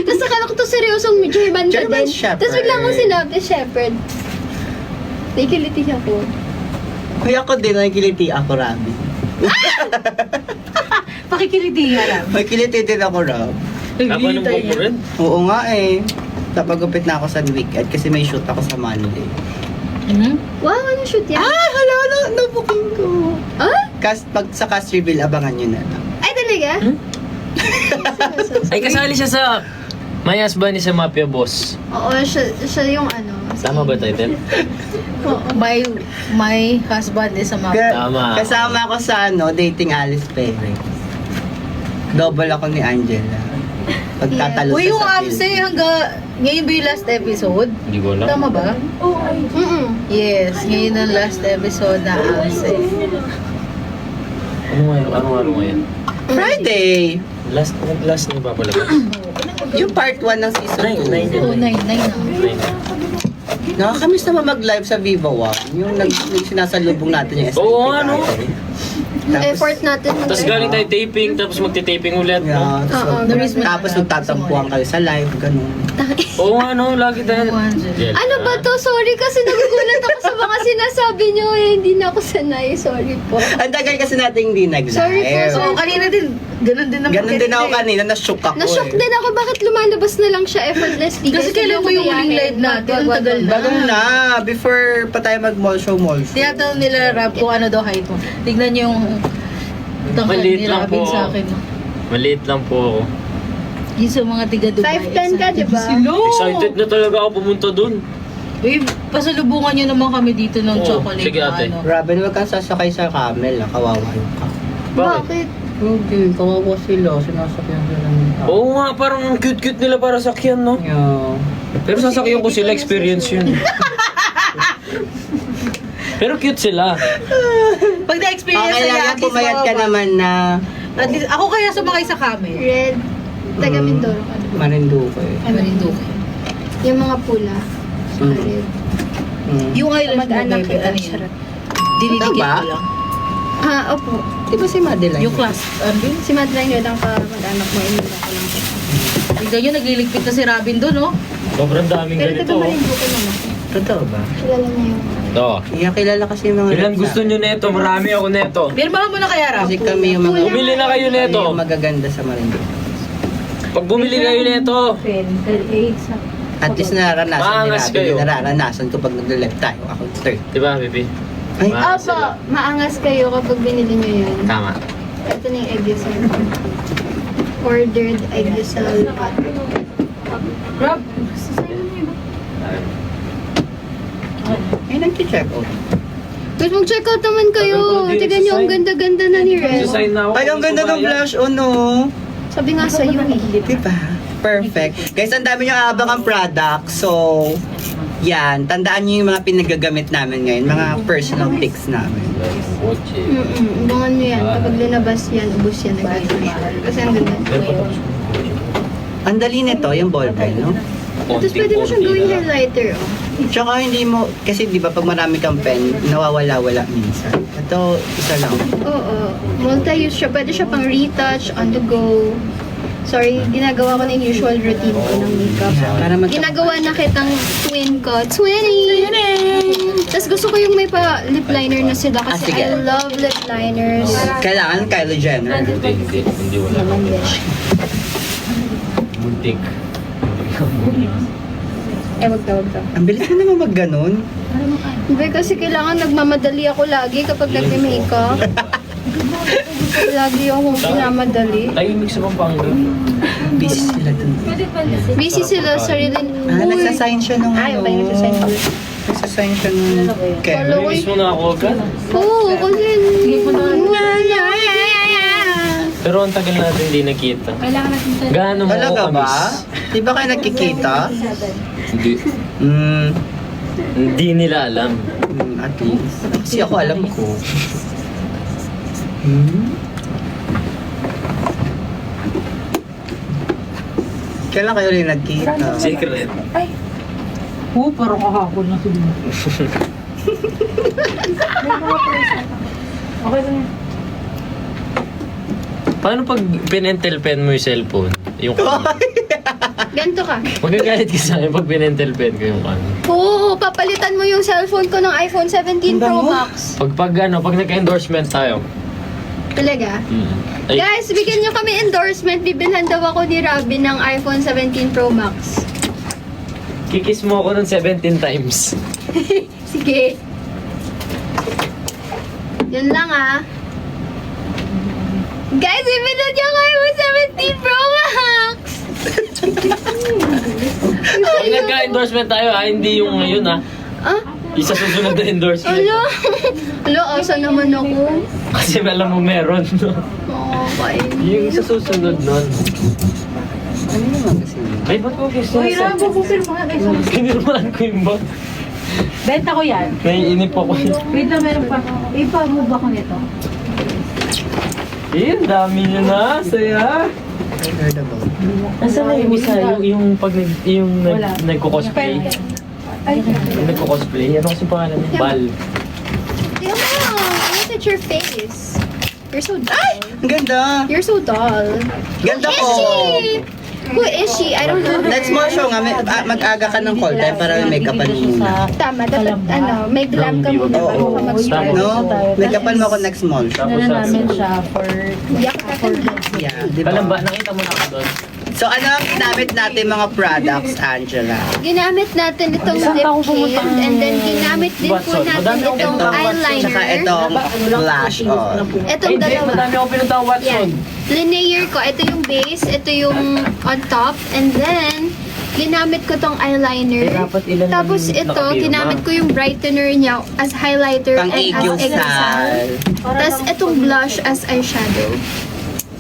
Tapos akala ko to seryosong German ka German din. Shepherd. Tapos bigla mo sinabi, Shepherd. Nakikiliti ako. Kuya ako din, nakikiliti ako, Rabi. Pakikiliti nga lang. May kiliti din ako, Rab. Ako nung mo rin. Oo nga eh. Napagupit na ako sa weekend kasi may shoot ako sa Monday. Wow, ano shoot yan? Hala, nabuking ko. Ah? Pag sa cast reveal, abangan nyo na lang. Ay, talaga? Ay, kasali siya sa My Husband is a Mafia Boss. Oo, siya yung ano. Tama ba title? My husband is a map. Tama. Kasama ako sa Dating Alice Perez. Double ako ni Angela. Pagtatalo Uy, yung sa Amse ngayon ba yung last episode? Hindi ko alam. Tama ba? Mm-mm. Yes, ngayon ang last episode na Amse. Ano araw ngayon? Friday! Last na ba pala? Yung part 1 ng season 2. Oo, 9 na. Nakakamiss naman mag-live sa Viva One. Yung sinasalubong natin yung SPP Oo, ano? dati. Effort natin. Tapos galing tayo taping, tapos magti-taping ulit, Yeah, no? Oo. tapos magtatampuan kayo sa live, ganun. Oo nga, no? Lagi tayo. Ano ba to? Sorry kasi nagugulat ako sa mga sinasabi nyo eh. Hindi na ako sanay. Sorry po. Ang tagal kasi natin hindi nag-live. Sorry po, Oo, kanina din. Ganun din naman. Ganun din ako kanina, na-shook ako Na-shock din ako bakit lumalabas na lang siya effortlessly. Kasi kailan ba yung huling live natin? Ang tagal na. Bago na, before pa tayo mag-mall show. Tinatanong nila Rab kung ano daw height mo. Tignan niyo yung tangkad Maliit ni lang Robin po. sa akin. Maliit lang po ako. Yung sa mga tiga Dubai. 5'10" ka, di ba? Excited na talaga ako pumunta dun. Uy, pasalubungan niyo naman kami dito ng Oo, chocolate. sige, na ate. ano. Robin, huwag kang sasakay sa camel, kawawa ka. Bakit? Hindi, kawawa sila, sinasakyan sila ng tao. Oo nga, parang ang cute-cute nila para sakyan, no? Yeah. Pero sasakyan ko sila, experience yun. Pero cute sila. Pag na-experience Okay lang nila, yan, at least pumayat ka mawawala. naman na At least, ako kaya sumakay sa camel. Red. Taga Mindoro ka. Marinduque. Ay, Marinduque. Yung mga pula. Mm. Red. Yung island mo, Mag-anak baby, kita. ano yan? Dinidikit Ito ba? ko lang. Ah, opo. Di ba si Madeline? Yung class, ano yun? Si Madeline Red ang mag-anak mo. Inila ko lang. Tignan nyo, nagliligpit na si Robin doon, no? Sobrang daming Pero ganito. taga Marinduque naman. Totoo ba? Kilala niya yung... Ito. Iya, kilala kasi yung mga Ilan red gusto sa- nyo neto? Marami ako neto. Pirmahan mo na kaya, Rob. Kasi kami yung mga... Bumili na kayo kami neto. yung magaganda sa Marinduque. Pag bumili kayo neto. At least nararanasan Maangas ni kayo. Robin. Nararanasan ko pag nag-live tayo. Ako third. Di ba, Bibi? Ay, Maangas Opo, sila. maangas kayo kapag binili nyo yun. Tama. Ito na yung egg-yusal. Ordered egg-yusal pat. Rob, ay nag-check out. Guys, mag-check out naman kayo. Sabi ko, di Tignan nyo, ang nagsasign. ganda-ganda na ni Red. Design na ako. Ay, ang ganda ng blush, oh no. Sabi nga sa'yo eh. Diba? Perfect. Guys, ang dami nyo abang ang product. So, yan. Tandaan nyo yung mga pinagagamit namin ngayon. Mga personal picks namin. Abangan nyo yan. Kapag linabas yan, ubus yan agad. Kasi ang ganda. Ang dali nito, yung ball pen, no? Tapos pwede mo siyang gawing highlighter, oh. Tsaka hindi mo, kasi di ba pag marami kang pen, nawawala-wala minsan. Ito, isa lang. Oo. Multi-use siya. Pwede siya pang retouch, on the go. Sorry, ginagawa ko na yung usual routine ko ng makeup. Para mag- Ginagawa na kitang twin ko. Twinning! Tapos gusto ko yung may pa lip liner na sila kasi sige. I love lip liners. Kailangan Kylie Jenner. Hindi wala. Naman din. Muntik. Wag ka. Ang bilis mo naman mag-ganon. Hindi kasi kailangan nagmamadali ako lagi kapag nag-makeup. Lagi akong pinamadali. Tahimik sa Pampanga. Busy sila dun. Busy sila sa sarili. Nagsasign siya nung Ay, okay, nagsasign ko. Nagsasign siya nung Kevin. Follow Miss mo na ako agad. Oo, kasi... Pero ang tagal natin hindi nakita. Gaano mo Talaga ako ba? miss? Di ba kayo nagkikita? Hindi. Hindi nila alam. At least. Kasi ako alam ko. Kailan kayo rin nagkita? Secret. parang kahapon na siguro. Okay lang yan. Paano pag pinentel pen mo yung cellphone? Yung Ganto ka. Magagalit ka sa akin pag pinentel pen ko yung ano. Oo, papalitan mo yung cellphone ko ng iPhone 17 Pro Bango. Max. Pag nagka-endorsement tayo. Talaga? Ay, Guys, bigyan niyo kami endorsement. Bibilhan daw ako ni Robin ng iPhone 17 Pro Max. kikiss mo ako ng 17 times. Sige. Yun lang ah. Guys, bibilhan niyo ang iPhone 17 Pro Max! Pag nagka-endorsement tayo, hindi yung ngayon Ah? Yung sa susunod na endorsement. Alo? Alo, asa naman ako? Kasi alam mo meron, no? Okay. Yung sa susunod nun. Ano naman kasi yun? Ay, ba't ko kasi Uy, Rambo, pupirmahan kayo. Kinirmahan ko yung bag. Benta ko yan. Naiinip ako. Wait lang, meron pa. Ipa-move ako nito. Eh, ang dami nyo na. Saya. I heard about it. Nasaan na yung isa? Yung pag Wala. nagko-cosplay? Ay, Yung nagko-cosplay? Ano kasi pangalan niya? Bal. Tingnan mo, look at your face. You're so dull. Ang ganda. You're so dull. Ganda Who ko. is she? Who is she? I don't know her. Let's more show nga. Mag-aga ka ng call time para may make-upan mo muna. Tama, dapat may glam ka muna Oo. bago ka mag-start. No? Make-upan mo ako next month. Tapos Dala namin siya for... Hindi ako tatanda. Yeah, di ba? Alam ba, nakita mo na ako doon? So, ano ang ginamit natin mga products, Angela? Ginamit natin itong lip kit and then ginamit din po Watson. natin Madami akong itong pinuntahan Watson. eyeliner. Tsaka itong blush on. Itong Hindi, dalawa. madami akong pinuntahan Watson. Yan. Linear ko. Ito yung base, ito yung on top, and then ginamit ko tong eyeliner. Eh, dapat ilan lang Tapos yung ito, nakapirma? ginamit ko yung brightener niya as highlighter and as Pang-eggosal. eggosal. Tapos itong blush as eyeshadow.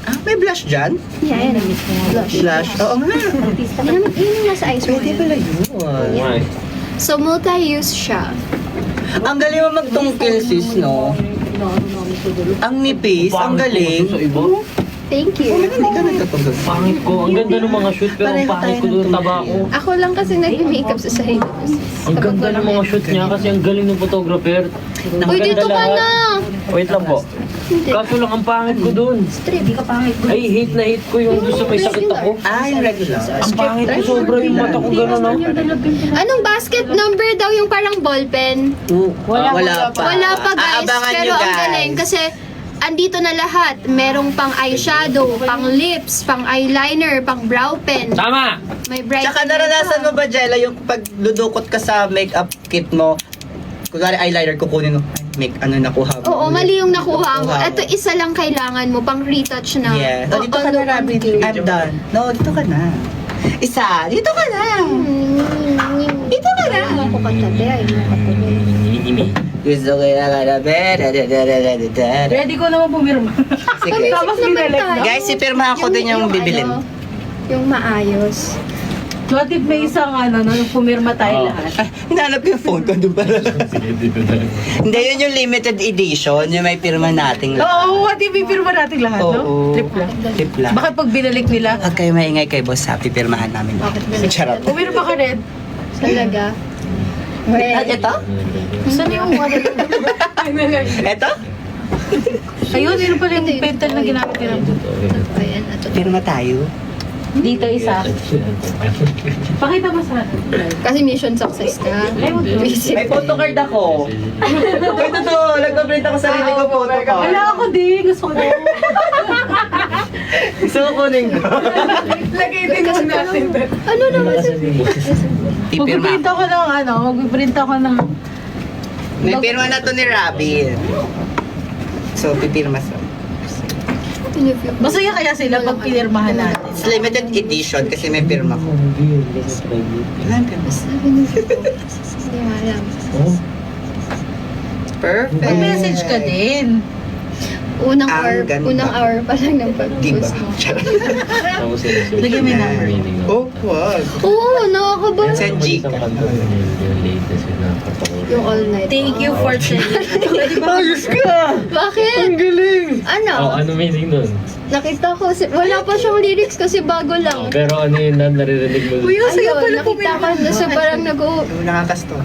Ah, may blush dyan? Yeah, yan. Blush. Blush? Oo nga. Ginamit, yun yung nasa eyes mo. Pwede pala yun. Why? So, multi-use siya. Ang galing mo magtungkil, sis, no? Ang nipis, ang galing. Sa iba? Thank you. Hindi ka nagtatungkol. Pangit ko. Ang ganda ng mga shoot pero ang Pareho pangit ko tayo doon ng taba ko. Ako lang kasi nag-makeup sa sarili ko. Ang ganda ng mga shoot niya kasi ang galing ng photographer. Ang Uy, ganda dito ka lahat. na! Wait lang po. Hindi. Kaso lang ang pangit ko doon. Strip. Di ka pangit. Ay, hate na hate ko yung doon sa may sakit ako. Ah, yung regular. Ang pangit ko sobra yung mata ko gano'n, no? Anong basket number daw yung parang ballpen? Wala pa. Wala pa guys, Aabangan pero nyo, ang guys. galing kasi andito na lahat. Merong pang eyeshadow, pang lips, pang eyeliner, pang brow pen. Tama! May bright. Tsaka naranasan mo ba, Jella, yung pag dudukot ka sa makeup kit mo, kunwari eyeliner kukunin mo, nakuha mo. Oo, mali yung nakuha mo. Nakuha mo. Ito isa lang kailangan mo, pang retouch na. Yes. Oh, dito ka na, Rabbit. I'm done. No, dito ka na. Isa, dito ka na. Dito ka na. Ako katabi, ay mo katabi. Gusto ko na ka na. Ready ko naman pumirma. Sige. Tapos naman binalik tayo. na. Guys, ipirmahan ko din yung bibilin. ano, yung maayos. What if may isang nung pumirma tayo lahat? Ah, hinahanap ko yung phone ko doon para lang. Sige, dito na. Hindi, yun yung limited edition, yung may pirma nating Oo, what if ipirma natin lahat, no? Oo. Trip lang. Trip lang. Bakit pag binalik nila, Huwag kayo maingay kay boss ha, pipirmahan namin. Charot. pumirma ka rin? Talaga. At ito? Saan yung ano? Ito? Ayun, yun pala yung pentel na ginamit nila. Ayan, ito. Pirma tayo. Dito isa. Pakita mo sa akin. Kasi mission success ka. May photocard ako. Ito to, nag-print ako sarili ko photocard. Wala ako din, gusto ko. Gusto ko kunin ko. Lagay din ko natin. Ano naman sa... Pipirma Magpiprint ako. ako ng magpiprint ako ng... May pirma na to ni Robin. So, pipirma sa. Masaya kaya sila pag pinirmahan natin. It's limited edition kasi may pirma ko. Ilan pirma? Hindi mo alam. Perfect. Mag-message ka din. Unang Ang hour, ganda. unang hour pa lang ng Diba? pag-post mo. Charot. Lagyan mo yung number. Oh, wag. Oo, nakakaba. Send Gcash. Yung all night. Thank you for sharing. Ayos ka! Bakit? Galing! Ano? Oh, ano meaning nun? Nakita ko, wala pa siyang lyrics kasi bago Oh, lang. pero ano yun na naririnig mo? Uy, ang saya Ayun, pala nakita ko na so parang nag-o... Nakakasto.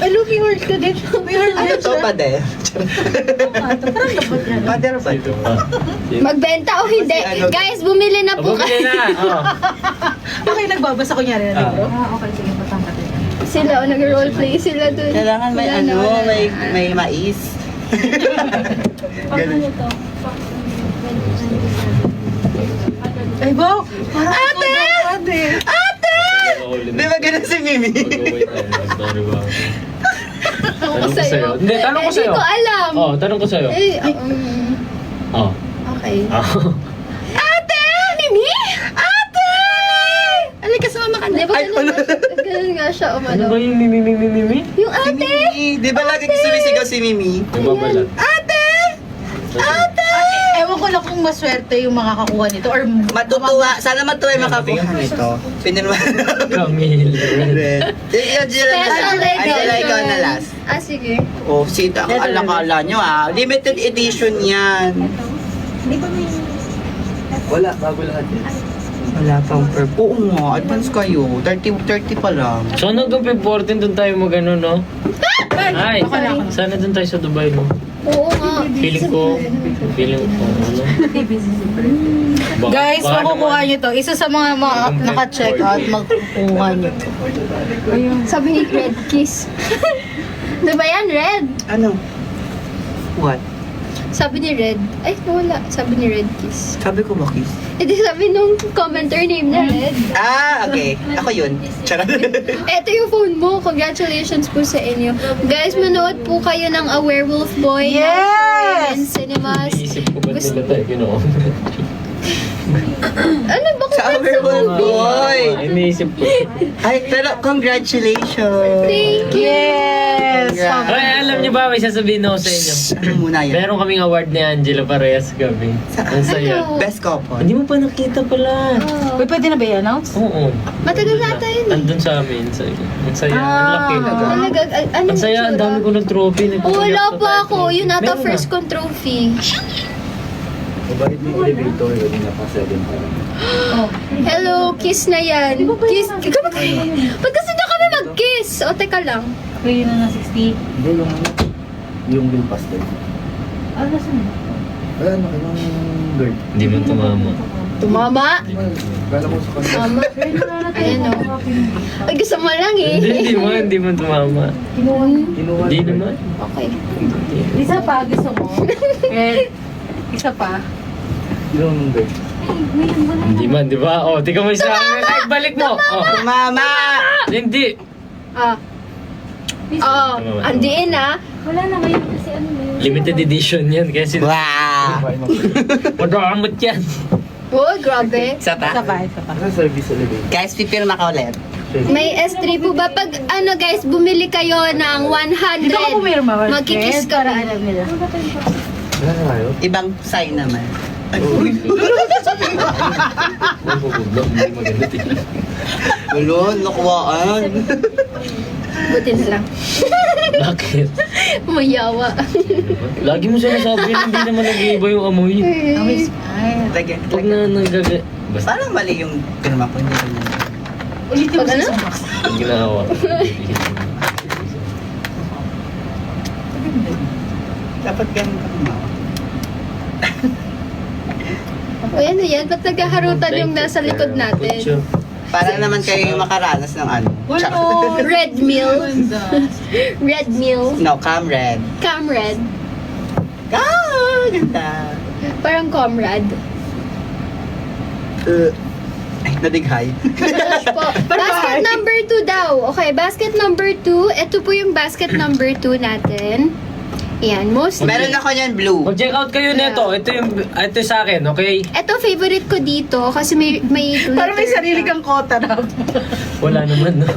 Luffy heart ka din. May heart Ano din to, siya. pader? Parang dapat yan. Pader ba Ito ito? pa. Magbenta o hindi? Kasi ano- Guys, bumili na po Bumili kayo. na. Oh. Okay, nagbabasa ko niya rin ng libro. Okay, sige, patangkat din. Sila, nag-roleplay sila dun. Kailangan may Wala ano, na, wala may na. may mais. Ganun. Ay, wow! Ate! Ate! Di ba ganun si Mimi? Mag-away tayo. Sorry ba? Tanong ko sa'yo. sa'yo. Hindi, tanong ko Eh, sa'yo. Hindi ko alam. Oh, tanong ko sa'yo. Oh. Okay. Oh. Ate! Mimi! Ate! Alika, sumama ka na. Di ba Ay, ganun nga siya? Ganun nga siya, Ano ba yung mimi? Yung Si ate! Mimi. Di ba lagi sumisigaw si Mimi? Nagbabalat. Ate! Ate! Ewan ko lang kung maswerte yung makakakuha nito or Matutuwa. Sana matuwa yung makakuha nito. Pinirma. Camille. Red. Special Angela, ikaw na edition. last. Ah, sige. Oh, sita ang alakala nyo ah. Limited edition yan. Wala, bago lahat yan. Wala pang purple. Oo nga, advance kayo. 30 pa lang. So hanggang Feb 14 doon tayo mag-ano, no? Ay, sana doon tayo sa Dubai, no? Oo nga. Feeling ko, ano? Baka- Guys, baka makukuha naman- nyo to. Isa sa mga naka-check out, makukuha nyo to. Sabi ni Red Kiss. Diba yan, Red? Ano? What? Sabi ni Red. Ay, wala. Sabi ni Red Kiss. Sabi ko ba, Kiss? Eh, di sabi nung commenter name na Red. Ah, okay. Ako yun. Charot. Eto yung phone mo. Congratulations po sa inyo. Guys, manood po kayo ng A Werewolf Boy. na Yes! showing in cinemas. Iniisip ko ba't nila tayo ginawa? Ano ba Sa kung Overworld Boy. Iniisip ko. Ay, pero congratulations. Thank you. Yes! Congrats. Ay, alam niyo ba, may sasabihin ako sa inyo. Ano muna yan? Meron kaming award ni Angela parehas kami. Ang saya. Ano? Best couple. Hindi mo pa nakita pala. Oh. Uy, pwede na ba i-announce? Oo. Matagal na tayo yun. Andun sa amin. Ang saya. Ang laki. Talaga, ano Ang saya. Ang dami ko ng trophy. Oh, wala pa ako. Yun ata Meron first na. kong trophy. Mabait mo yung elevator, hindi na pa 7 pa. Hello, kiss na yan. Kiss. Ba't kasi na kami mag-kiss? O, teka lang. Kayo na 60. Hindi, yung bill pass din. Ah, nasan? Wala na, yung girl. Hindi mo tumama. Tumama. Kala ko sa kanila. Tama. Ayan o. Ay, gusto mo lang eh. Hindi mo tumama. Kinuha Hindi na. naman. Okay. Isa pa, gusto mo? Red. Isa pa. Kinuha ng girl. Hindi man, di ba? Oh, tika mo isa. Ay, balik mo. Oh. Mama! Hindi. Ah. Oh, Tumama. andiin ah. Limited edition yan. Kaya Wow! madamot yan. Oh, grabe. Isa pa? Isa pa, isa pa. Sa service elevator. Guys, pipirma ka ulit. May S3 po ba? Pag ano guys, bumili kayo ng 100. Dito ka pumirma, Red. Magkikiss ka Para rin. alam nila. Wala na kayo? Ibang sign naman. Hindi maganda tingnan. Ulon, nakuhaan. Buti na lang. Bakit? Mayawa. Lagi mo sinasabi na hindi naman nag-iiba yung amoy. Amoy smile. Lagyan, Pag na nagaga... Basta Parang mali yung pirma ko. Hindi ko na. Ulitin mo Pag ano? sa box. pag ginawa. Dapat ganun ka kumawa. O ano yan? Ba't naghaharutan yung nasa likod natin? Para naman kayo yung makaranas ng ano. Wala. Red meal. Red meal. No, comrade. Comrade. Ah, ganda. Parang comrade. Ay, nadighay. Po. Basket number 2 daw. Okay, basket number 2. Ito po yung basket number 2 natin. Ayan, mostly. Meron ako niyan blue. Mag-check out kayo nito. Ito sa akin, okay? Ito favorite ko dito kasi may Parang may glitter sarili siya. kang kota na. Wala naman, no?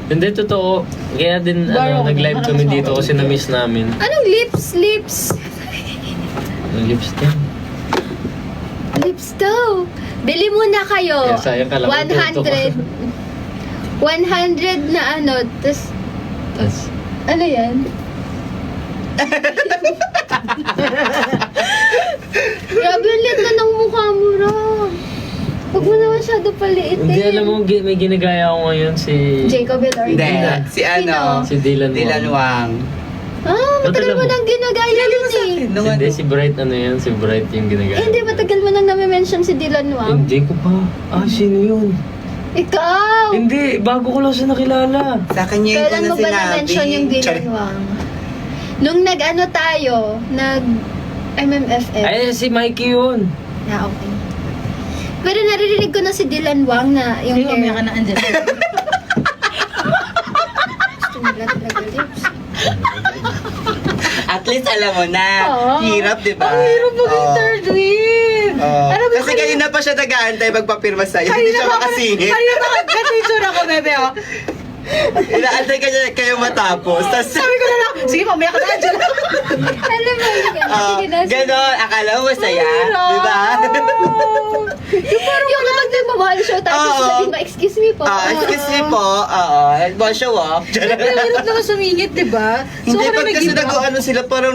Hindi, totoo. Kaya din, nag-live kami dito kasi na-miss namin. Anong lips? Lips. Yung lipstick. Lips daw. Bili muna kayo. Kaya sayang ka lang, 100. 100 na ano. Tapos, Tas, ano yan? Grabe, ang liit na ng mukha mo, Ra. Huwag mo na masyado paliitin. Hindi, alam mo, may ginagaya ako ngayon si... Jacob Elordi. Hindi. Si ano? Si Dylan Dylan Wang. Matagal mo Ba't alam mo? nang ginagaya yun eh. Nung Hindi, ano? si Bright ano yan, si Bright yung ginagaya. Hindi, matagal mo nang nami-mention si Dylan Wang. Hindi ko pa. Sino yun? Ikaw! Hindi, bago ko lang siya nakilala. Sa akin niya yung Kailan una mo ba sinabi. na-mention yung Dylan Wang? Nung nag-ano tayo, nag-MMFF. Ay, si Mikey yun. Okay. Pero naririnig ko na si Dylan Wang na yung Yung mamaya ka na andyan. Gusto mo lang talaga lips. At least alam mo na. Oo. Hirap, di ba? Ang hirap maging Oo. third wheel. Oo. Alam mo, Kasi kanina pa siya nag-aantay magpapirma sa'yo. Hindi siya makasingit. Kanina pa nag-picture ako, bebe, oh. Inaantay ka niya kayo matapos. Tapos, Sabi ko na lang, sige, mamaya ka na andyan. Alam mo yun. Sige na, sige. ganon. Akala mo masaya. Di ba? Yung kapag nagmamahal show, tapos Oo. sabihin mo, excuse me po. Excuse me po. Oo. Bon show off. Ang hirap naman sumingit, di ba? Hindi, kami pag kasi nag-give up. nag-ano sila, parang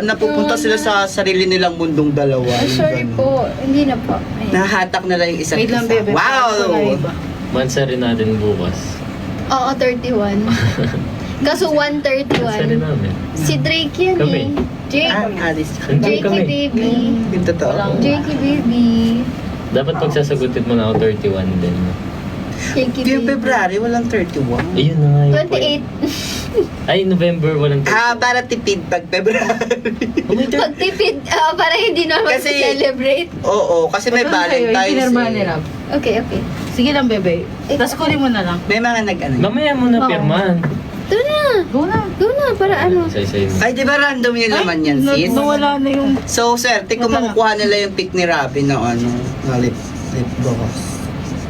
napupunta sila sa sarili nilang mundong dalawa. Ay, Yung sorry ganon. po. Hindi na po. Ayun. Nahatak na lang yung isa't Wait lang, isa. bebe. Wow! Wala iba. Mansa rin natin bukas. Oo, 31. Kaso Mansa rin 131. namin. Si Drake yan Kami. eh. Jake. Alis. Hindi Jakey kami. baby. Yung totoo. Jakey baby. Dapat pagsasagutin mo na ako 31 din. Jakey Yung baby. February, walang 31. Ayun na nga yung point. 28. Ay, November, walang 31. Para tipid pag February. Oh, may Pagtipid, para hindi na Kasi- mag-celebrate. Oo, kasi may Valentine's. Pinirmahan ni Eh. Rob. Okay, okay. Sige lang, bebe. Tapos kunin mo na lang. May mga nag-ano. Mamaya mo na Oo. pirmahan. Ito na. Go na. Go na, para ano. Say mo. Ay, di ba random yun naman yan, sis? Nawala na yung... So, swerte kung makukuha nila yung pick ni Robin na ano, na lip gloss.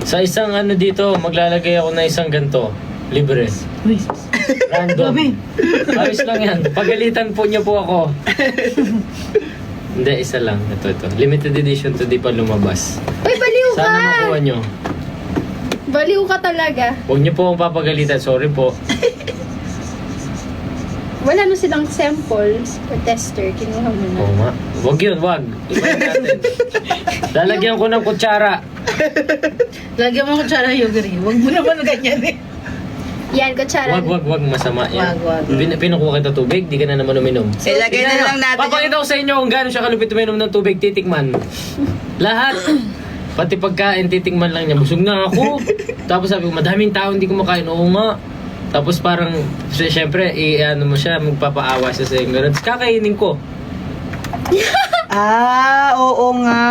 Sa isang ano dito, maglalagay ako na isang ganto. Libre. Uy, Random. Gabi. Ayos lang yan. Pagalitan po niyo po ako. Hindi, isa lang. Ito. Limited edition to di pa lumabas. Uy, baliw ka! Sana makuha nyo. Baliw ka talaga. Huwag niyo po akong papagalitan. Sorry po. Wala na silang samples or tester. Kinuha mo na. Oo nga. Huwag yun, wag. Ibahin natin. Lalagyan ko ng kutsara. lagyan mo ko tsara yung yogurt. Huwag mo naman ganyan eh. Yan, kutsara. Wag. Masama yan. Wag. Pinukuha kita tubig, di ka na naman uminom. Ilagay na lang natin Papakita ko sa inyo kung gaano siya kalupit uminom ng tubig, titikman. Lahat. Pati pagkain, titikman lang niya. Busog na ako. Tapos sabi ko, madaming tao hindi kumakain. Oo nga. Tapos parang, syempre, ano mo siya, magpapaawa siya sa iyo. Tapos kakainin ko. Oo nga.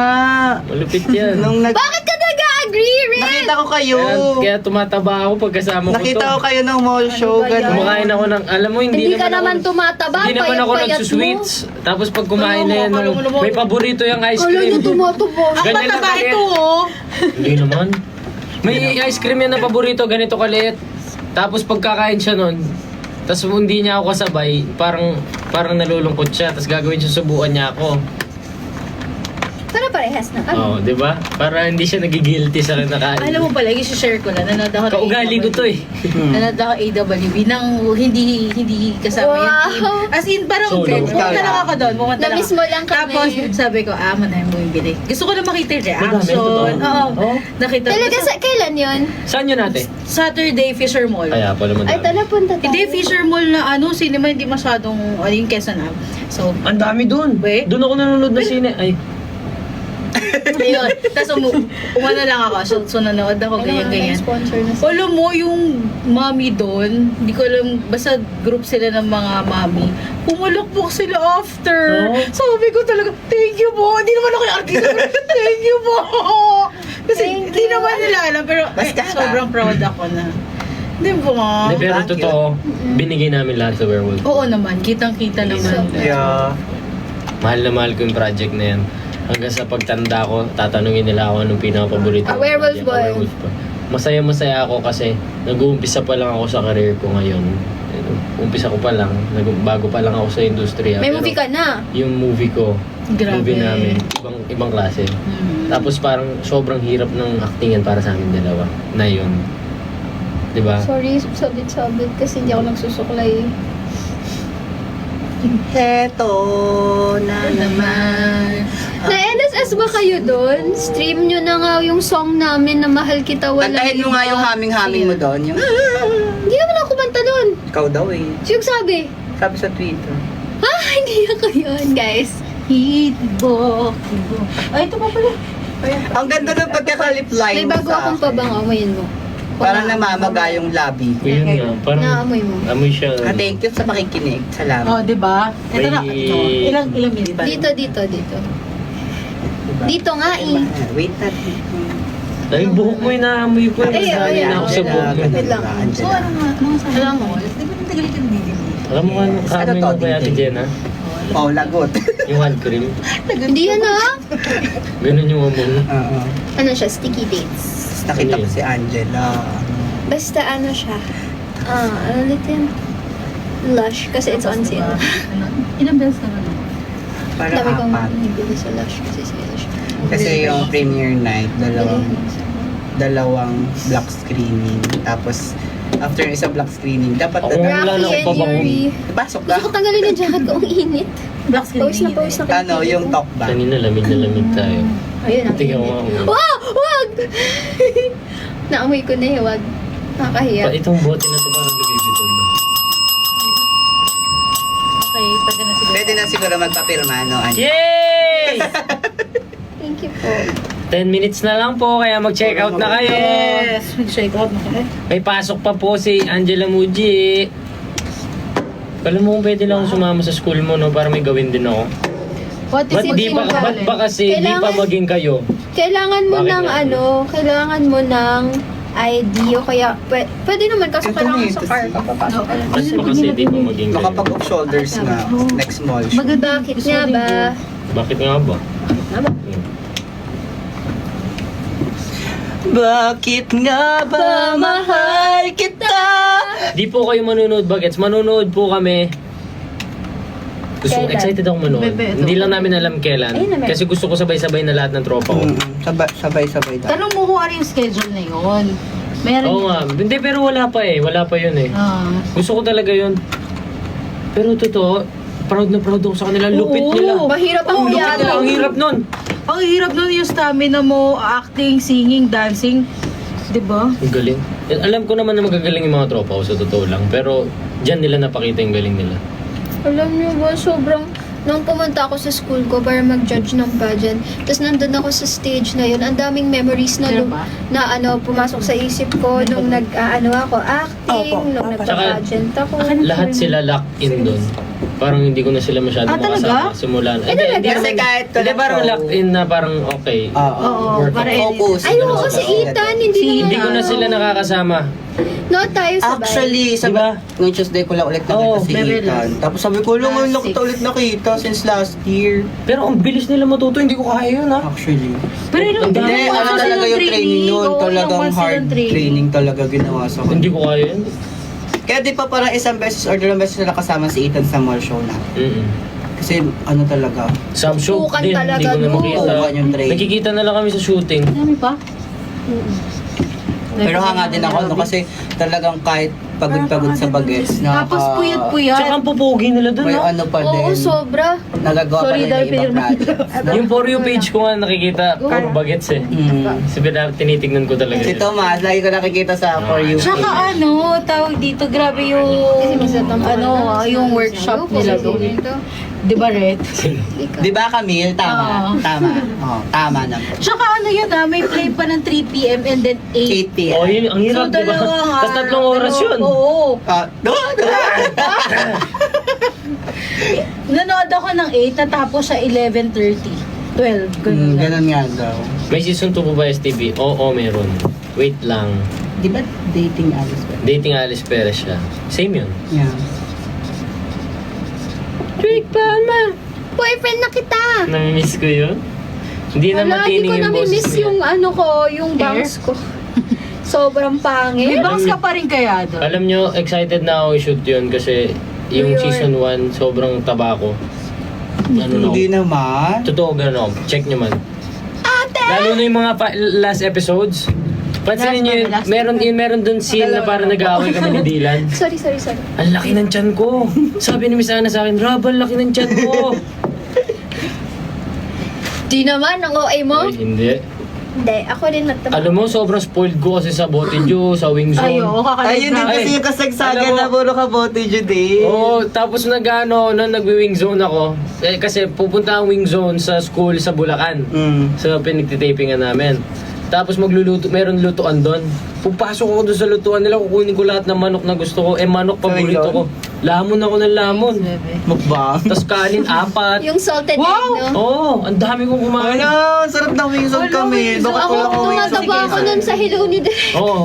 Malupit yan. Nung Bakit ka nag-agree, Rick? nakita ko kayo. Kaya tumataba ako pagkasama ko to. Nakita ko kayo ng mall show. Ano ba yan? Ganun. Kumakain ako ng, alam mo, Hindi ka naman tumataba. Hindi naman ako payat-payat nagsusweets. Tapos pag kumain na yan, Akala mo naman. may paborito yung ice Kala niyo cream. tumataba. Ang Ganyan lang mataba kaliit. ito oh. Hindi naman. May ice cream yan na paborito, ganito kaliit. Tapos pagkakain siya nun, tapos hindi niya ako kasabay, parang nalulungkot siya, tapos gagawin siya, subukan niya ako. Para parehas na kami. Oo, di ba? Para hindi siya nagigilty sa kinakain. Alam mo pala, i-share ko lang. Nanood ako ng Kaugali ko to eh. Nanood ako AWB nang hindi kasama yung team. Wow. As in, parang Solo. pumunta lang ako doon. Pumunta lang Na-miss ako. mo lang kami. Tapos, sabi ko, madami mo yung bili. Gusto ko na makita yung Madami, reaction. totoo. Oo. Oo. Nakita ko. Talaga sa kailan yun? Saan yun natin? Saturday, Fisher Mall. Kaya pala madami. Ay, tala punta tayo. Hindi, Fisher Mall na cinema, hindi masyadong, yung Quezon Ave. So, Ang dami dun. Be? Doon ako nanonood ng sine. Ay, ayun. Tapos umano lang ako. So nanood ako, ganyan-ganyan. Sponsor na sila. Alam mo, yung mami doon, hindi ko alam, basta group sila ng mga mami, pumulukpok sila after. Oh. Sabi ko talaga, thank you po. Hindi naman ako yung artista. Thank you po. Kasi Thank hindi you. naman nila alam, pero Basta ka. sobrang proud ako na. Di ba? Hindi, pero thank you. totoo, binigay namin lahat sa Werewolf. Oo naman, kitang-kita naman. Yeah. Mahal na mahal ko yung project na yan. Hanggang sa pagtanda ko, tatanungin nila ako anong pinaka-paborito. A werewolf project. boy. Werewolf boy. Masaya-masaya ako kasi nag-uumpisa pa lang ako sa career ko ngayon. Umpisa ko pa lang, bago pa lang ako sa industriya. May Pero movie ka na. Yung movie ko, Grabe. movie namin, ibang klase. Tapos parang sobrang hirap ng actingan para sa amin dalawa na yun. Diba? Sorry, sabit-sabit kasi hindi ako nagsusuklay. Heto na naman. Na-NSS ba kayo doon? Stream nyo na nga yung song namin na Mahal Kita Wala. Kantahin mo nga yung haming-haming mo doon. Yung, Hindi naman ako kumanta doon. ikaw daw eh. Siyong sabi? Sabi sa Twitter. Ha? Hindi ako yun, guys. Hitbo. Ay, ito pa pala. Ang ganda ng pagkakalip line May bago sa akong akin. pabang, amoyin mo. Parang namamaga yung labi. Yun nga, parang Naamoy mo. amoy siya. Thank you sa makikinig. Oh, Salamat. di ba? Ito na. May- Ito. Ilang minutes ba? Dito. Diba? Dito nga eh. Wait na. Ay, yung buhok mo yung naamoy ko. Ay, Nasanay na ako sa buhok mo. Wait lang. So, ano nga? Mga sabi Alam mo. Di ba yung tagal ka dito? Alam mo ano, kaamoy mo ba Ate Jenna? Oh, lagot. Yung hand cream. Hindi yan ah. Ganun yung amoy. Oo. Ano siya? Sticky dates. Nakita ko si Angela. Basta ano siya. Ano ulit yun? Lush. Kasi it's on sale. Ilang beses ka na? Para Dami kong apat. nabili sa Lush kasi sale siya. Kasi yung premiere night, dalawang black screening. Tapos, after isang black screening, dapat Ako nga lang Rocky ako and pabango. Yuri. pasok Gusto ko ka. tanggalin yung jacket ko. Ang init. Black screen. Pawis na Ano, yung talk ba? Kanina lamig na lamig tayo. Ayun, ang Tingnan mo init. nga. Wow! Wag! Naamoy ko na eh, wag. Nakakahiya. Pa itong bote na to parang lumibidon. Okay, pwede na siguro. Pwede na siguro magpapirma, no? Angela? Yay! Thank you po. 10 minutes na lang po, kaya mag-check out na kayo. Yes! Mag-shake out na kayo. May pasok pa po si Angela Muji. Alam mo kung pwede lang akong sumama sa school mo, no? Para may gawin din ako. What is Ba't it? di ba, ba't ba kasi di pa Kailangan- maging kayo? Kailangan mo Bakit ng nga? kailangan mo ng ID o kaya pwede naman kaso Ito kailangan eh, sa car ka papasok ka lang. Ba't ba kasi di pa maging kayo? Nakapag-off shoulders na. Next mall. Maganda. Bakit nga ba? Bakit nga ba? Bakit nga ba mahal kita? Di po kayo manonood bagets. Manonood po kami. Kailan? Excited ako manood. Bebe, ito. Hindi lang namin alam kailan. Ayun naman. Kasi gusto ko sabay-sabay na lahat ng tropa ko. Sabay-sabay daw. Tanong mo kung ano yung schedule na yun. Meron. Oo nga. Hindi, pero wala pa eh. Wala pa yun eh. Ah. Gusto ko talaga yun. Pero totoo, proud na proud ako sa kanila. Lupit Oo. nila. Mahirap ang Lupit nila. piano. Ang hirap nun. Ang hirap nun yung stamina mo, acting, singing, dancing. Di ba? Ang galing. Alam ko naman na magagaling yung mga tropa ko sa totoo lang. Pero dyan nila napakita yung galing nila. Alam niyo ba, sobrang nung pumunta ako sa school ko para mag-judge ng pageant, tapos nandun ako sa stage na yun, ang daming memories na, Meron ba? pumasok sa isip ko nung ako, acting, Opo, nung opo. nagpa-pageant ako. Lahat sila locked in doon. Parang hindi ko na sila masyado Ah, talaga? makasama. Simulan. talaga? Kasi kahit Hindi, parang locked in na parang okay. Oo, Work para out. Focus. Ay, oo, si Ethan, hindi Hindi na. ko na sila nakakasama. No, tayo sabay. Actually, Diba? ngayong Tuesday ko lang ulit Oo, nakita si very Ethan. Tapos sabi ko, lang ngayon lang kita ulit nakita since last year. Pero ang bilis nila matuto, hindi ko kaya yun ha. Actually. Pero ilang Hindi, Hindi, ano talaga yung training nun. Oo, Talagang ilang months hard silang training talaga ginawa sa Hindi kanya. ko kaya yun. Kaya di pa parang isang beses or dalawang beses na nakasama si Ethan sa mall show na. Kasi ano talaga, Some show Tukan din, talaga hindi ko na doon. makita. tukan yung training. Nakikita na lang kami sa shooting. Dami pa? Pero hanga din ako, no, kasi talagang kahit pagod-pagod sa bagets, Tapos Tsaka puyat-puyat. ang pupugi nila doon may ha. ano pa Oo, din, sobra. nagagawa pa Sorry, rin ng dahil ibang pinirma. projects. Yung For You page ko nga nakikita, puro bagets eh. Sabi na, tinitignan ko talaga Si yun. Tomas, lagi ko nakikita sa For You. Tsaka ano, tawag dito, grabe yung, yung workshop nila doon. Di ba, Red? Di ba Camille? Tama. Oo. Tama. Oh, tama na. Tsaka ano yun may play pa ng 3 p.m. and then 8. 8 p.m. Oh, yun, ang hirap, di ba? Tapos 3 oras yun. Oo. Nanood ako ng 8, natapos sa 11:30. 12, ganun lang. Ganun nga daw. May season 2 po ba STV? Oo, meron. Wait lang. Di ba dating Alice ba? Dating Alice Perez siya. Same yun. Yeah. Trick Palma! Boyfriend na kita! Namimiss ko yun. Hindi na Wala, matining di ko yung boses nami-miss niya. yung yung bangs ko. Sobrang pangit. May bangs ka pa rin kaya doon. Alam nyo, excited na ako i-shoot yun kasi yung Yun. season 1, sobrang taba ko. Ano no? Hindi naman. Totoo, gano'n ako. Check nyo man. Lalo na yung mga last episodes. Pansinin nyo yun, meron dun scene na parang nag-aaway kami ni Dylan. Sorry. Ang laki ng tiyan ko. Sabi ni Miss Ana sa akin, Rob, ang laki ng tiyan ko. Di naman, ang OA mo? Ay, hindi. Hindi, ako rin nagtama. Alam mo, sobrang spoiled ko kasi sa Botejo, sa Wing Zone. Ay, oo, kakalimutan. Ayun din kasi Ay, yung kasagsagan alam mo- na puro ka bote, Judy. Oo, tapos nag-wing zone ako. Kasi pupunta ang wing zone sa school sa Bulacan. Sa pinagtitapingan namin. Tapos meron lutuan doon. Pupasok ako doon sa lutuan nila, kukunin ko lahat ng manok na gusto ko. Manok paborito ko. Lamon ako ng lamon. Mukbang. Tapos kanin, 4. Yung salted egg, no? Oo, ang dami kong kumain. Ano, sarap ng wings on kami. So, Bakit ako, wala akong wings on tumataba ako nun sa Hello ni Oo.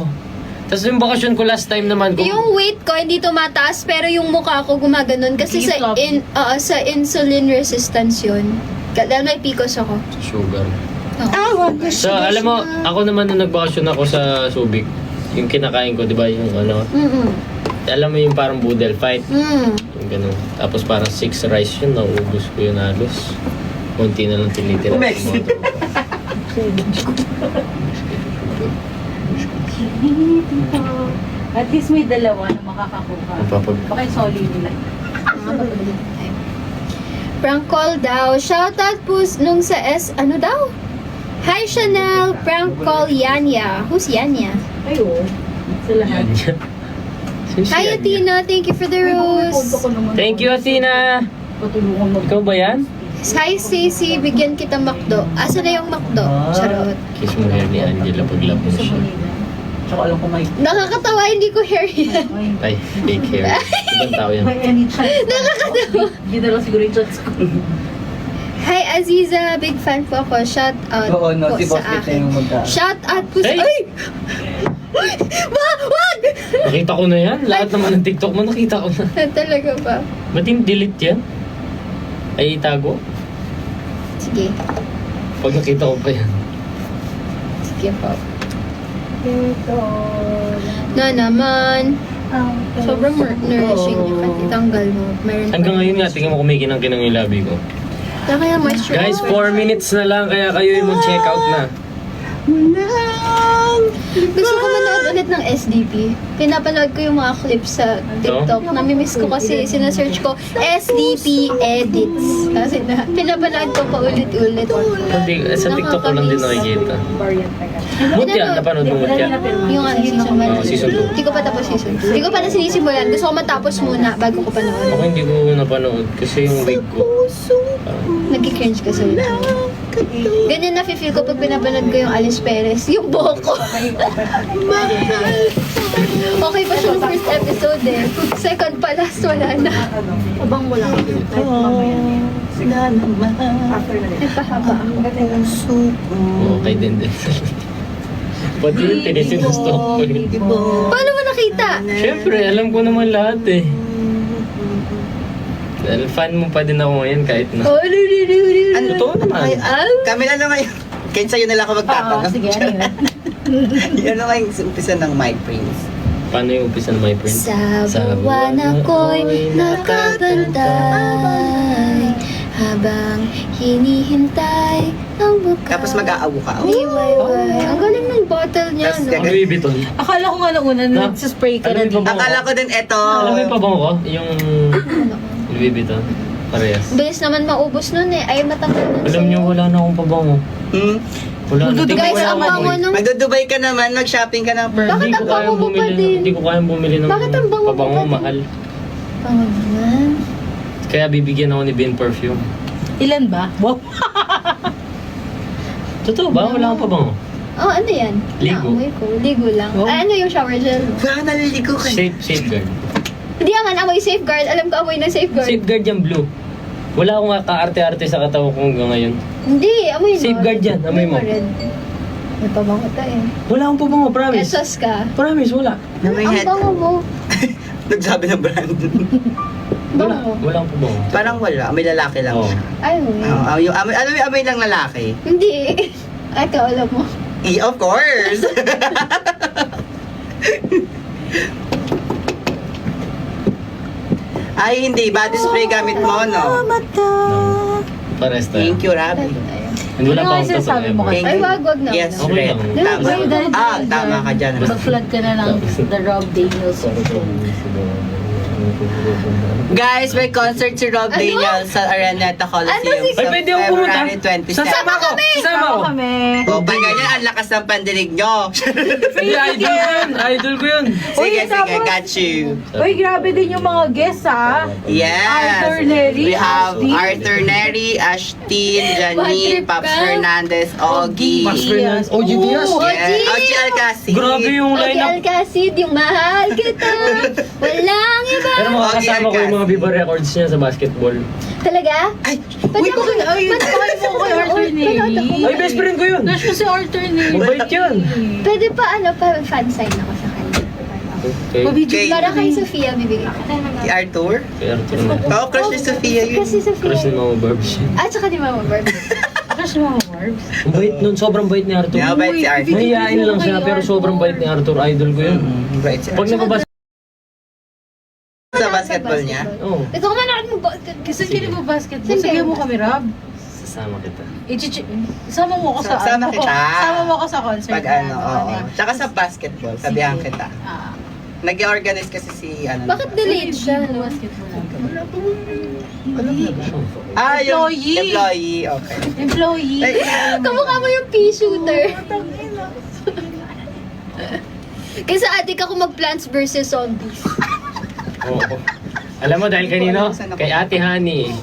Tapos yung bakasyon ko last time naman, Yung weight ko hindi tumataas pero yung mukha ko gumaganon kasi sa insulin resistance yun. Dahil may PCOS ako. sugar. Oh. So, alam mo, ako naman nung nagbakasyon ako sa Subic, yung kinakain ko, di ba, yung ano, alam mo yung parang boodle fight, yung ganun. Tapos parang 6 rice yun, nauubos ko yun halos. Kunti na lang tinitira. Mexico. At least may dalawa na makakakuha. Baka soli nila. Prank call daw. Shoutout po nung sa ano daw? Hi Chanel, prank call Yanya. Who's Yanya? Ay, oo. Sa lahat. Hi Athena, thank you for the rose. Thank you, Athena! Patulungan mo. Ikaw ba yan? Hi Stacy, bigyan kita McDo. Asa na yung McDo? Charot. Kiss mo hair ni Angela paglap mo Sa siya. Manila. Tsaka alam ko may... Nakakatawa, hindi ko hair yan. Ay, fake hair. Ibang tao yan. May any chance. Nakakatawa. Hindi na lang siguro yung chance ko. Hi Aziza, big fan po ako. Shout out Oo, no, po si Boss sa Pete akin. yung magka. Shout out po sa... Hey! Ay! Wag! Nakita ko na yan. Lahat naman ng TikTok mo, nakita ko na. Talaga ba? Ba't yung delete yan? Ay, itago? Sige. Pag nakita ko pa yan. Sige po. Na naman. Sobrang nourishing niya. Kahit itanggal mo. Meron Hanggang ngayon nga, tingnan mo kumikinang-kinang yung labi ko. Kaya moisturizer. Guys, 4 minutes na lang, kaya kayo yung mag-check out na. Gusto ko manood ulit ng SDP. Pinapanood ko yung mga clips sa TikTok. Namimiss ko kasi sinesearch ko SDP edits. Kasi pinapanood ko pa ulit-ulit. Hindi, sa TikTok ko lang din nakikita. Mutya, napanood mo Mutya? Yung ano, season 1. Season 2. Hindi ko pa tapos season 2. Hindi ko pa na sinisimulan. Gusto ko matapos muna bago ko panood. Ako hindi ko napanood kasi yung wig ko. Nag-cringe ka sa YouTube. Ganyan na-feel ko pag pinapanood ko yung Alice Perez. Yung buhok ko. Okay pa siya yung first episode eh. Second pa, last wala na. Abang mo lang. Nagpahaba ako. Okay din din. Pati yung tinisinustock ko yun. Paano mo nakita? Siyempre, alam ko naman lahat eh. Dahil fan mo pa din ako ngayon kahit na. Oh, Ano Totoo naman. Ay, kami na naman yung... Kahit sa'yo na lang ako magtatanong. Sige, ano yun? Yan na yung umpisa ng My Prince. Paano yung umpisa ng my friend? Sa buwan ako'y nakabantay habang hinihintay ang bukas. Tapos mag-aawo ka. Iwayway. Ang galing ng bottle niya, Tas no? Ang Louis Vuitton. Akala ko nga nauna, nagsispray ka Alam na mo yung pabango Akala ko? ko din eto. Alam mo yung pabango ko? Yung Louis Vuitton. Parehas. Bilis naman maubos nun eh. Ay, matanggal nun Alam niyo, wala na akong pabango. Hmm? Wala na. Di ko Guys, kaya ang bango bumili. nung... Magdudubay ka naman, mag-shopping ka ng pearl. Bakit Hindi ko ang kaya bango mo pa bumili. din? Hindi ko kaya bumili ng Bakit ang bango mo pabango, pa din? mahal. Bango naman. Kaya bibigyan ako ni Ben Perfume. Ilan ba? Wow. Totoo ba? Wala akong pabango. Oh, ano yan? Ligo. Naamoy ko. Ligo lang. Oh. Ay, ano yung shower gel? Wala, naliligo ka. Safeguard. Hindi naman amoy safeguard. Alam ko amoy ng safeguard. Safeguard yung blue. Wala akong kaarte-arte sa katawan ko hanggang ngayon. Hindi, amoy mo. Safeguard yan, amoy mo. Red. May pabango tayo. Wala akong pabango, promise. Esos ka. Promise, wala. Na may Ang head. bango mo. Nagsabi ng brand. Wala. Bango. Wala akong pabango. Parang wala. May lalaki lang Oo. siya. Ay, wait. Oo, yung amoy, ano yung amoy lang lalaki? Hindi. Ay, ikaw alam mo. Of course! Ay, hindi. Body spray gamit mo, no? Pares tayo. Thank you, Rabi. Hindi wala Ano pa nga akong sinasabi mo tatlo kasi? Ay, wag na. Yes, no? Okay red. lang. Tama. Dahil- Ah, tama ka dyan. Mag-flood ka na ng The Rob Daniels. Guys, may concert si Rob Daniel sa Araneta Coliseum. Ano si- Ay, pwede ako pumunta. February 27. Sasama ako! Sasama ako! Kami. O, pag ganyan, ang lakas ng pandinig nyo. Hindi, idol ko yun! Idol ko yun! Sige, Uy, sige, tapos- got you. Uy, grabe din yung mga guests ha. Yes. Arthur Neri, We have Ashtin. Arthur Neri, Ashtin, Bad Janine, trip Paps ka. Fernandez, Ogie. Mas Fernandez. OG Diaz! Yes. Ogie Alcacid. Grabe yung Okay, lineup! Alcacid, yung mahal kita. Walang iba. Pero makakasama ko yung mga Viva Records niya sa basketball. Talaga? Ay, Pwede Uy, bakit? Ay, bakit mo kay Arthur Neri? Ay, best friend ko yun! Crush mo si Arthur Neri. Mabait yun! Pwede pa, fan sign ako sa kanya. Okay. Okay. Para kay Sofia, bibigyan ko. Si Arthur? Kay Arthur na. Oo, crush ni Sofia yun. Kasi Sofia. Crush ni Mama Barbs. At saka ni Mama Barb. Crush mo, Barbs. Ang bait nun, sobrang bait ni Arthur. Yeah, bait si Arthur. Mahihain lang siya, pero sobrang bait ni Arthur. Idol ko yun. Right, si Pag Arthur. nababasa, Sa basketball niya? oh, Ito ka man ako mag-basket. Kasi hindi mo basketball. Sige. Sige mo kami, Rob. sasama kita. Isama mo ako sa Sama kita. Sama mo ako sa concert. Pag ano, oo. Tsaka sa basketball, sabihan Sige. kita. Ah. Nag-organize kasi si ano. Bakit delayed siya? No? Ah, yung Employee. employee. Okay. Employee. Ay, Kamukha mo yung pea shooter. Kasi adik ako mag-Plants vs. Zombies. Oo. Alam mo dahil kanino? Kay Ate Honey.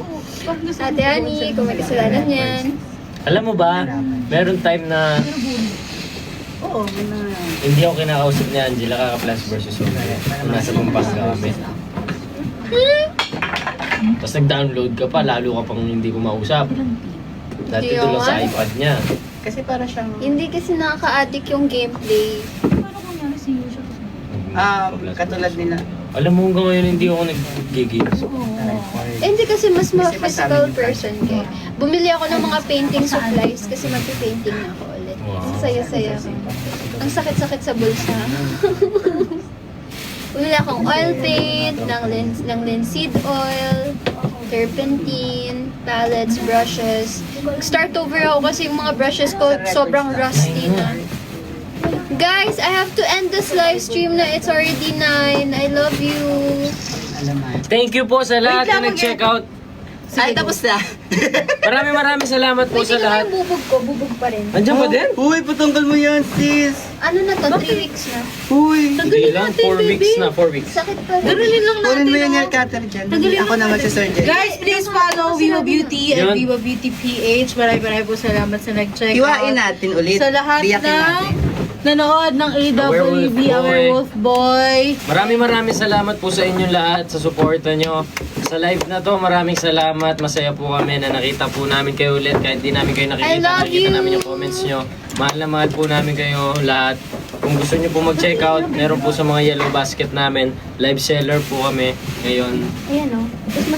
Ate Ani, kung may kasalanan yan. Alam mo ba, meron time na Oo, hindi ako kinakausap ni Angela kaka-Plants vs. Zombies. Nung nasa Pampanga kami. Tapos nag-download ka pa, lalo ka pang hindi ko mausap. Dati Hindi doon lang sa naman. iPad niya. kasi para siyang Hindi kasi nakaka-addict yung gameplay. katulad nila. Alam mo hanggang ngayon hindi ako nag-games. Eh, hindi kasi mas mga Kasi physical masabi niyo person kaya. Bumili ako ng mga painting supplies kasi magpi-painting na ako ulit. Ang saya-saya ko. Ang sakit-sakit sa bulsa. Bumili akong oil paint, ng linseed oil, turpentine, palettes, brushes. Start over ako kasi yung mga brushes ko sobrang rusty na. Guys, I have to end this live stream na. It's already 9. I love you. Thank you po sa lahat Wait na lang, nag-check out. Ay, tapos na. Maraming salamat po Wait, sa hindi lahat. yung bubog ko. Bubog pa rin. Andiyan ba din? Uy, patunggal mo yan, sis. Ano na to? 3 weeks na. Uy. Hindi lang, 4 weeks na, 4 weeks. Sakit pa rin. Ganunin lang Kunin mo natin. yan oh. yung cutter dyan. Ako na magsasurgery. Guys, please follow Viva Beauty Yun. and Viva Beauty PH. Maraming po salamat sa nag-check Iwain out. natin ulit. Sa lahat Biyakin ng natin. nanood ng AWB, Werewolf Boy. Werewolf Boy. Maraming salamat po sa inyong lahat sa suporta nyo. Sa live na to, maraming salamat. Masaya po kami na nakita po namin kayo ulit. Kahit di namin kayo I nakikita, love nakikita you. namin yung comments nyo. Mahal na mahal po namin kayo lahat. Kung gusto nyo po mag-check out, meron po sa mga yellow basket namin. Live seller po kami ngayon. Ayan o.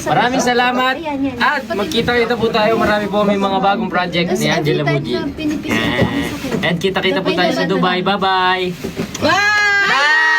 Maraming salamat. Ayan, yan. At magkita-kita po tayo. Marami po may mga bagong project ni Angela Mugi. Pinipisit ko ang sakit. And kita-kita po tayo sa Dubai. Bye-bye! Bye! Bye!